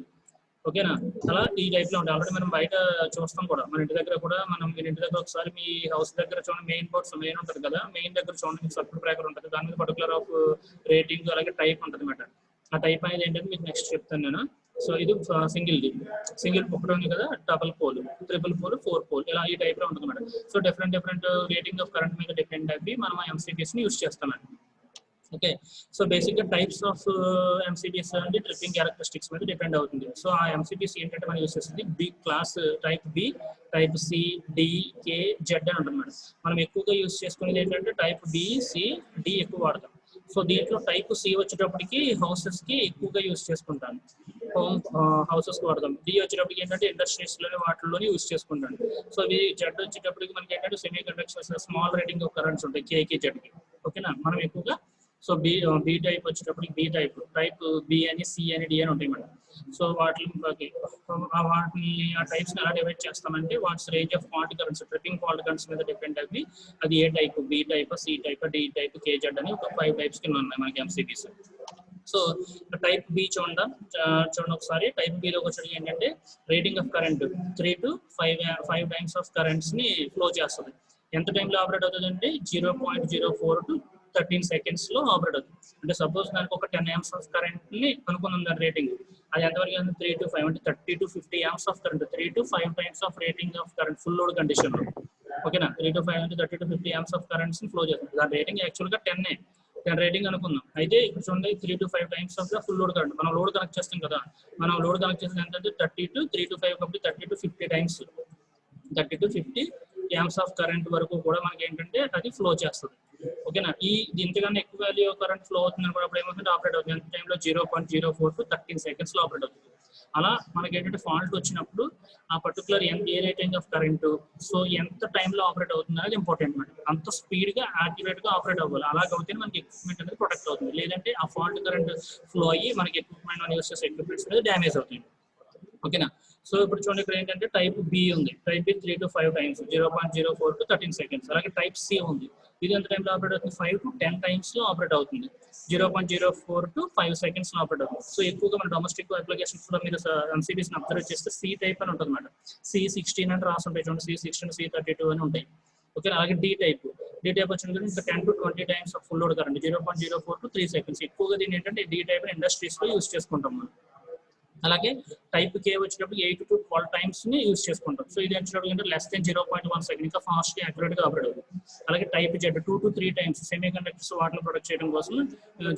ఓకేనా. అలా ఈ టైప్ లో ఉంటాయి. ఆల్రెడీ మనం బయట చూస్తాం కూడా, మన ఇంటి దగ్గర కూడా. మీరు ఇంటి దగ్గర ఒకసారి మీ హౌస్ దగ్గర చూడండి, మెయిన్ బోర్డ్స్ మెయిన్ ఉంటుంది కదా, మెయిన్ దగ్గర చూడండి సర్క్యూట్ బ్రేకర్ ఉంటుంది, దాని మీద పర్టికులర్ ఆఫ్ రేటింగ్ అలాగే టైప్ ఉంటుంది అన్నమాట. ఆ టైప్ అనేది ఏంటంటే మీకు నెక్స్ట్ చెప్తాను నేను. సో ఇది సింగిల్ ఒకటి ఉంది కదా, double pole, triple pole, 4 pole, ఇలా ఈ టైప్ లో ఉంటుంది అన్నమాట. So different rating of current మీద డిపెండ్ అయ్యి మనం ఎంసీబీస్ ని యూస్ చేస్తామండి. ఓకే. సో బేసిక్ గా టైప్స్ ఆఫ్ ఎంసీబీస్ అంటే ట్రిప్పింగ్ క్యారెక్టరిస్టిక్స్ మీద డిపెండ్ అవుతుంది. సో ఆ ఎంసీబీస్ ఏంటంటే మనం యూస్ చేస్తుంది B class, type B, type C, D, K, Z అని ఉంటుంది. మనం ఎక్కువగా యూస్ చేసుకునేది ఏంటంటే టైప్ బి, సి, డి ఎక్కువ వాడతాం. సో దీంట్లో టైప్ సి వచ్చేటప్పటికి హౌసెస్ కి ఎక్కువగా యూస్ చేసుకుంటాను, హోమ్ హౌసెస్ వాడతాం. డి వచ్చేటప్పటికి ఏంటంటే ఇండస్ట్రీస్ లోని వాటిల్లోనే యూస్ చేసుకుంటాను. సో ఇది జెడ్ వచ్చేటప్పటికి మనకి ఏంటంటే semi conductors small rating of currents ఉంటాయి, కేకి జెడ్కి. ఓకేనా. మనం ఎక్కువగా సో బి టైప్ వచ్చేటప్పటికి బి టైప్ బి అని, సి అని, డి అని ఉంటాయి మేడం. సో వాటిని ఆ టైప్స్ ఎలా డివైడ్ చేస్తామంటే what's range of fault currents, tripping fault currents మీద డిపెండ్ అవి అది A type, B type, C type, D type, K Z అని ఒక 5 టైప్స్ కింద ఉన్నాయి మనకి ఎంసీబీస్. సో టైప్ బి చూడండి ఒకసారి. టైప్ బిలోకి వచ్చేది ఏంటంటే rating of current 3 to 5 times of currents ని ఫ్లో చేస్తుంది. ఎంత టైంలో ఆపరేట్ అవుతుంది అంటే 0.04 to 13 seconds లో ఆపరేట్ అవుతుంది. అంటే సపోజ్ దానికి ఒక 10 amps ఆఫ్ కరెంట్ ని అనుకున్నాం దాని రేటింగ్, అది ఎంతవరకు 3 to 5 అంటే 30 to 50 amps of current, 3 to 5 times of rating of current full load condition లో. ఓకేనా. 3 to 5 అంటే 30 to 50 amps ఆఫ్ కరెంట్స్ ని ఫ్లో చేస్తుంది. దాని రేటింగ్ యాక్చువల్ గా 10 రేటింగ్ అనుకుందాం. అయితే ఇక్కడ చూడండి 3 to 5 times of the full load current. మనం లోడ్ కనెక్ట్ చేస్తాం కదా, మనం లోడ్ కనెక్ట్ చేసేది ఏంటంటే 3 to 5 కాబట్టి 30 to 50 times, 30 to 50 amps of current వరకు కూడా మనకి ఏంటంటే అది ఫ్లో చేస్తుంది. ఓకేనా. ఇంతకన్నా ఎక్కువ వాల్యూ కరెంట్ ఫ్లో అవుతుంది అనుకున్నప్పుడు ఏమవుతుంది, ఆపరేట్ అవుతుంది. ఎంత టైంలో 0.04 to 13 seconds లో ఆపరేట్ అవుతుంది. అలా మనకి ఏంటంటే ఫాల్ట్ వచ్చినప్పుడు ఆ particular A rating of current, so ఎంత టైంలో ఆపరేట్ అవుతుంది అనేది ఇంపార్టెంట్ మేడం. అంత స్పీడ్ గా యాక్యురేట్ గా ఆపరేట్ అవ్వాలి. అలాగైతే మనకి ఎక్విప్మెంట్ అనేది ప్రొటెక్ట్ అవుతుంది. లేదంటే ఆ ఫాల్ట్ కరెంట్ ఫ్లో అయ్యి మనకి ఎక్విప్మెంట్ యూస్ చేసే ఎక్విప్మెంట్స్ అనేది డ్యామేజ్ అవుతుంది. ఓకేనా. సో ఇప్పుడు చూడండి ఇక్కడ ఏంటంటే టైప్ బి ఉంది. Type B 3 to 5 times, 0.04 to 13 seconds. అలాగే టైప్ సి ఉంది. ఇది ఎంత టైంలో ఆపరేట్ అవుతుంది, 5 to 10 టైమ్స్ లో ఆపరేట్ అవుతుంది, 0.04 to 5 seconds లో ఆపరేట్ అవుతుంది. సో ఎక్కువగా మన డొమెస్టిక్ అప్లికేషన్స్ లో మీరు ఎంసీబీస్ అబ్జర్వ్ చేస్తే సి టైప్ అని ఉంటుంది మేడం. C16 అని రాసి ఉంటాయి చూడండి, C16, C32 అని ఉంటాయి. ఓకే. అలాగే డి టైప్ వచ్చిన ఇంకా 10 to 20 times of full load current, 0.04 to 3 seconds. ఎక్కువగా దీని ఏంటంటే డి టైప్ ఇండస్ట్రీస్ లో యూస్ చేసుకుంటాం మనం. అలాగే టైప్ కే వచ్చేటప్పుడు 8 to 12 టైమ్స్ ని యూస్ చేసుకుంటాం. సో ఇది వచ్చేటప్పుడు అంటే లెస్ దెన్ 0.1 సెకండ్, ఇంకా ఫాస్ట్ యాక్యురేట్ గా ఆపరేట్ అవుతుంది. అలాగే type Z 2 to 3 times semi conductors వాటిని ప్రొడక్ట్ చేయడం కోసం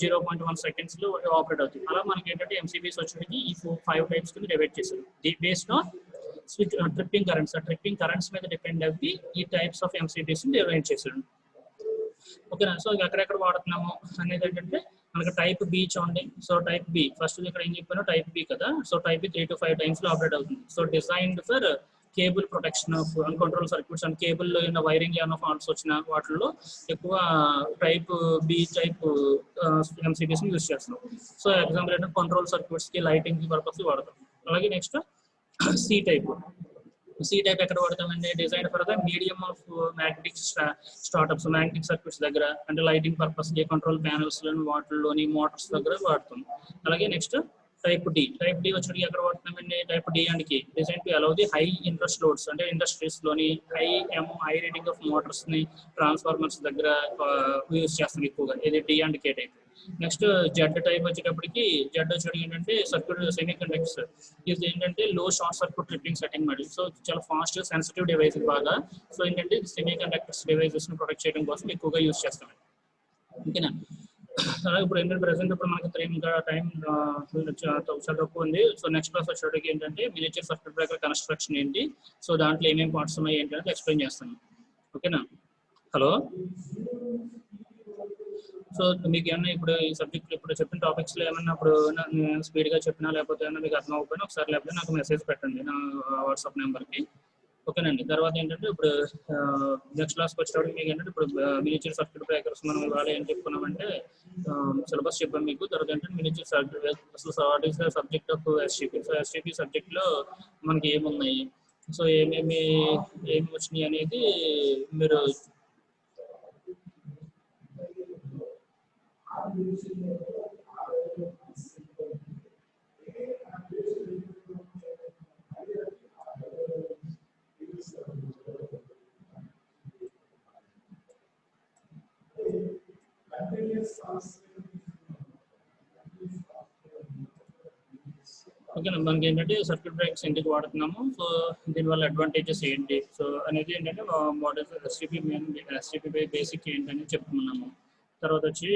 0.1 seconds లో ఆపరేట్ అవుతుంది. అలా మనకి ఏంటంటే ఎంసీబీస్ వచ్చేటికి ఈ 5 టైప్స్ కింద డివైడ్ చేశారు. Based on switch tripping currents మీద డిపెండ్ అయ్యి ఈ టైప్స్ ఆఫ్ ఎంసీబీస్ ని డివైడ్ చేశారు. ఓకేనా. సో ఎక్కడెక్కడ వాడుతున్నాము అనేది ఏంటంటే మనకి టైప్ బి చూడండి. సో టైప్ బి ఫస్ట్ ఇక్కడ ఏం చెప్పాను, టైప్ బి కదా. So type B 3 to 5 times లో ఆపరేట్ అవుతుంది. So designed for cable protection of uncontrolled circuits and cable లో ఏమైనా వైరింగ్ ఏమైనా ఫాల్ట్స్ వచ్చిన వాటిల్లో ఎక్కువ type B type MCBs use చేస్తాం. సో ఎగ్జాంపుల్ ఏంటంటే కంట్రోల్ సర్క్యూట్స్ కి, లైటింగ్ పర్పస్ వాడతాం. అలాగే నెక్స్ట్ సి టైప్ ఎక్కడ వాడతామండి, design for the medium of magnetic startups, magnetic circuits దగ్గర, అంటే లైటింగ్ పర్పస్ కి, కంట్రోల్ ప్యానల్స్ లోని వాటిల్లోని మోటార్స్ దగ్గర వాడతాం. అలాగే నెక్స్ట్ టైప్ డి వచ్చేటికి ఎక్కడ వాడుతున్నామండి, type D and K design to allow the high inrush loads, అంటే ఇండస్ట్రీస్ లోని హై రేటింగ్ ఆఫ్ మోటార్స్ ని, ట్రాన్స్ఫార్మర్స్ దగ్గర యూజ్ చేస్తాం ఎక్కువగా. ఇది D and K type. Next Z type వచ్చేటప్పటికి ఏంటంటే సర్క్యూట్ సెమీ కండక్టర్స్, ఇది ఏంటంటే low short circuit tripping setting మరి. సో చాలా ఫాస్ట్ సెన్సిటివ్ డివైస్ బాగా. సో ఏంటంటే సెమీ కండక్టర్స్ డివైసెస్ ని ప్రొటెక్ట్ చేయడం కోసం ఎక్కువగా యూజ్ చేస్తాం. ఓకేనా. అలాగే ఇప్పుడు ఏంటంటే ప్రెసెంట్ ఇప్పుడు మనకి ఇంకా టైం చాలా తక్కువ ఉంది. సో నెక్స్ట్ క్లాస్ వచ్చేటికి ఏంటంటే మినియేచర్ సర్క్యూట్ బ్రేకర్ కన్స్ట్రక్షన్ ఏంటి, సో దాంట్లో ఏమేమి పార్ట్స్ ఉన్నాయి ఏంటంటే ఎక్స్ప్లెయిన్ చేస్తాను. ఓకేనా. హలో. సో మీకు ఏమన్నా ఇప్పుడు ఈ సబ్జెక్ట్ ఇప్పుడు చెప్పిన టాపిక్స్ లో ఏమన్నా ఇప్పుడు స్పీడ్ గా చెప్పినా లేకపోతే ఏమన్నా మీకు అర్థం అవ్వకపోయినా ఒకసారి లేకపోతే నాకు మెసేజ్ పెట్టండి నా వాట్సాప్ నెంబర్కి. ఓకేనండి. తర్వాత ఏంటంటే ఇప్పుడు నెక్స్ట్ క్లాస్కి వచ్చేటప్పుడు మీకు ఏంటంటే ఇప్పుడు మినియేచర్ సర్క్యూట్ బ్రేకర్స్ మనం ఇవాళ ఏం చెప్పుకున్నామంటే సిలబస్ చెప్పాను మీకు. తర్వాత ఏంటంటే మినియేచర్ అసలు subject of STP. So STP subject లో మనకి ఏమున్నాయి, సో ఏమి వచ్చినాయి అనేది మీరు ఓకేనా, మనకి ఏంటంటే సర్క్యూట్ బ్రేకర్స్ ఎందుకు వాడుతున్నాము, సో దీనివల్ల అడ్వాంటేజెస్ ఏంటి, సో అనేది ఏంటంటే మోడల్ ఎస్టీపీ బేసిక్ ఏంటని చెప్పుకున్నాము. తర్వాత వచ్చి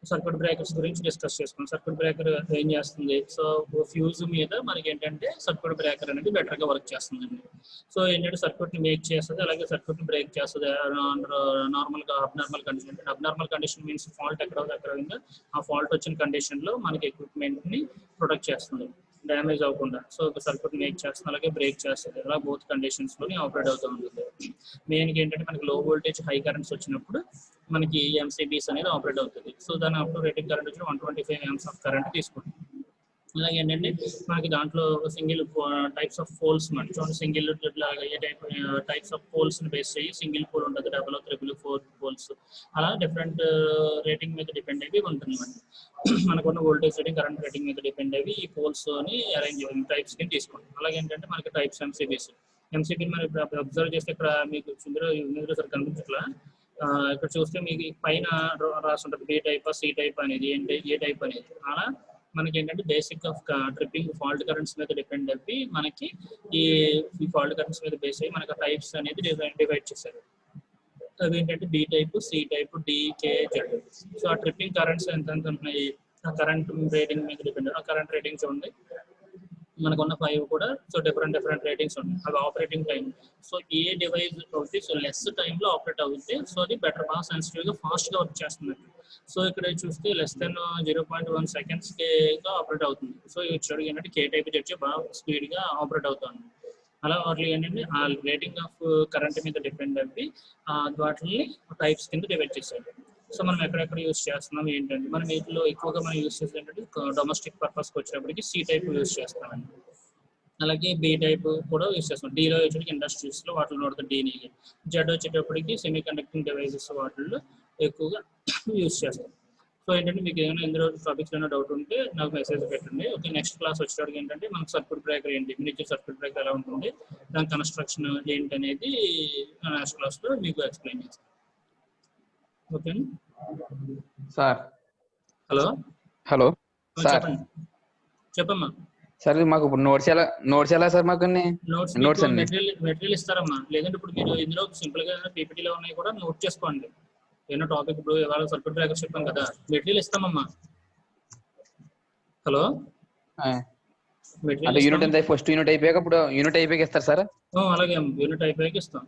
సర్క్యూట్ బ్రేకర్స్ గురించి డిస్కస్ చేసుకున్నాం. సర్క్యూట్ బ్రేకర్ ఏం చేస్తుంది, సో ఫ్యూజ్ మీద మనకి ఏంటంటే సర్క్యూట్ బ్రేకర్ అనేది బెటర్గా వర్క్ చేస్తుందండి. సో ఏంటంటే సర్క్యూట్ని మేక్ చేస్తుంది, అలాగే సర్క్యూట్ని బ్రేక్ చేస్తుంది. నార్మల్గా abnormal condition, abnormal condition means fault ఎక్కడ ఉందో ఆ ఫాల్ట్ వచ్చిన కండిషన్లో మనకి ఎక్విప్మెంట్ని ప్రొటెక్ట్ చేస్తుంది, డ్యామేజ్ అవ్వకుండా. సో సర్క్యూట్ మేక్ చేస్తుంది, అలాగే బ్రేక్ చేస్తుంది. అలా బోత్ కండిషన్స్లోని ఆపరేట్ అవుతూ ఉంటుంది. మెయిన్గా ఏంటంటే మనకి లో వోల్టేజ్ హై కరెంట్స్ వచ్చినప్పుడు మనకి ఎంసీబీస్ అనేది ఆపరేట్ అవుతుంది. సో దాని అప్పుడు రేటింగ్ కరెంట్ వచ్చి 125 amps ఆఫ్ కరెంట్ తీసుకుంటుంది. అలాగే ఏంటంటే మనకి దాంట్లో సింగిల్ టైప్స్ ఆఫ్ పోల్స్ మనకి చూడండి, సింగిల్ టైప్స్ ఆఫ్ పోల్స్ని బేస్ చేయి సింగిల్ పోల్ ఉంటుంది, 00, 3, 4 పోల్స్, అలా డిఫరెంట్ రేటింగ్ మీద డిపెండ్ అయ్యి ఉంటుంది. మనకున్న వోల్టేజ్ రేటింగ్ కరెంట్ రేటింగ్ మీద డిపెండ్ అయ్యి ఈ పోల్స్ని అరేంజ్ టైప్స్ కింద తీసుకుంటాం. అలాగే ఏంటంటే మనకి టైప్స్ ఎంసీబీని మనం ఇప్పుడు అబ్జర్వ్ చేస్తే ఇక్కడ మీకు ఇందులో సరి కనిపించట్లా, ఇక్కడ చూస్తే మీకు పైన రాసి ఉంటుంది బి టైప్ సి టైప్ అనేది ఏంటి ఏ టైప్ అనేది. అలా మనకి ఏంటంటే basic of tripping fault currents మీద డిపెండ్ అయ్యి మనకి ఈ ఫాల్ట్ కరెంట్స్ మీద బేస్ అయ్యి మనకి టైప్స్ అనేది డివైడ్ చేశారు. అవి ఏంటంటే B type, C type, D, K, Z. So ఆ ట్రిప్పింగ్ కరెంట్స్ ఎంత ఉన్నాయి, ఆ కరెంట్ రేటింగ్ మీద డిపెండ్. ఆ కరెంట్ రేటింగ్స్ ఉంది మనకున్న 5 కూడా. సో డిఫరెంట్ రేటింగ్స్ ఉంటాయి, అవి ఆపరేటింగ్ టైం. సో ఏ డివైస్ అవుతుంది, సో లెస్ టైంలో ఆపరేట్ అవుతుంది, సో అది బెటర్, బాగా సెన్సిటివ్గా ఫాస్ట్గా వర్క్ చేస్తుంది. సో ఇక్కడ చూస్తే లెస్ దెన్ 0.1 సెకండ్స్గా ఆపరేట్ అవుతుంది. సో ఇచ్చాడు ఏంటంటే కే టైప్ వచ్చి బాగా స్పీడ్గా ఆపరేట్ అవుతుంది. అలా వాటి ఏంటంటే ఆ రేటింగ్ ఆఫ్ కరెంట్ మీద డిపెండ్ అయ్యి వాటిని టైప్స్ కింద డివైడ్ చేశాడు. సో మనం ఎక్కడెక్కడ యూజ్ చేస్తున్నాం ఏంటంటే మనం వీటిలో ఎక్కువగా మనం యూజ్ చేసేది ఏంటంటే డొమెస్టిక్ పర్పస్కి వచ్చినప్పటికీ సి టైప్ యూజ్ చేస్తామండి. అలాగే బి టైప్ కూడా యూజ్ చేస్తాం. డీలో వచ్చేటికి ఇండస్ట్రీస్లో వాటిలో వాడుతుంది డీని. జెడ్ వచ్చేటప్పటికి సెమీ కండక్టింగ్ డివైసెస్ వాటిల్లో ఎక్కువగా యూజ్ చేస్తాం. సో ఏంటంటే మీకు ఏమైనా ఇందులో టాపిక్స్ ఏమైనా డౌట్ ఉంటే నాకు మెసేజ్ పెట్టండి. ఓకే, నెక్స్ట్ క్లాస్ వచ్చేటప్పటికి ఏంటంటే మనకు సర్క్యూట్ బ్రేకర్ ఏంటి, మినియేచర్ సర్క్యూట్ బ్రేకర్ ఎలా ఉంటుంది, దాని కన్స్ట్రక్షన్ ఏంటి అనేది నెక్స్ట్ క్లాస్లో మీకు ఎక్స్ప్లెయిన్ చేస్తాను. Okay sir. హలో సార్ చెప్పమ్మా. సార్ మాకు ఇప్పుడు నోట్స్ ఎలా సార్? మాకు నోట్స్ మెటీరియల్ ఇస్తారమ్మా. లేదంటే ఇప్పుడు మీరు ఇందులో సింపుల్ గా పీపీటీలో ఉన్నాయి కూడా నోట్ చేసుకోండి. ఏదైనా టాపిక్ ఇప్పుడు ఇవాళ సర్క్యూట్ బ్రేకర్ చెప్పాం కదా, మెటీరియల్ ఇస్తామమ్మా. హలో, యూనిట్ ఎంత? ఫస్ట్ యూనిట్ అయిపోయాక ఇప్పుడు యూనిట్ అయిపోయాక ఇస్తారు సార్? అలాగే యూనిట్ అయిపోయాక ఇస్తాం.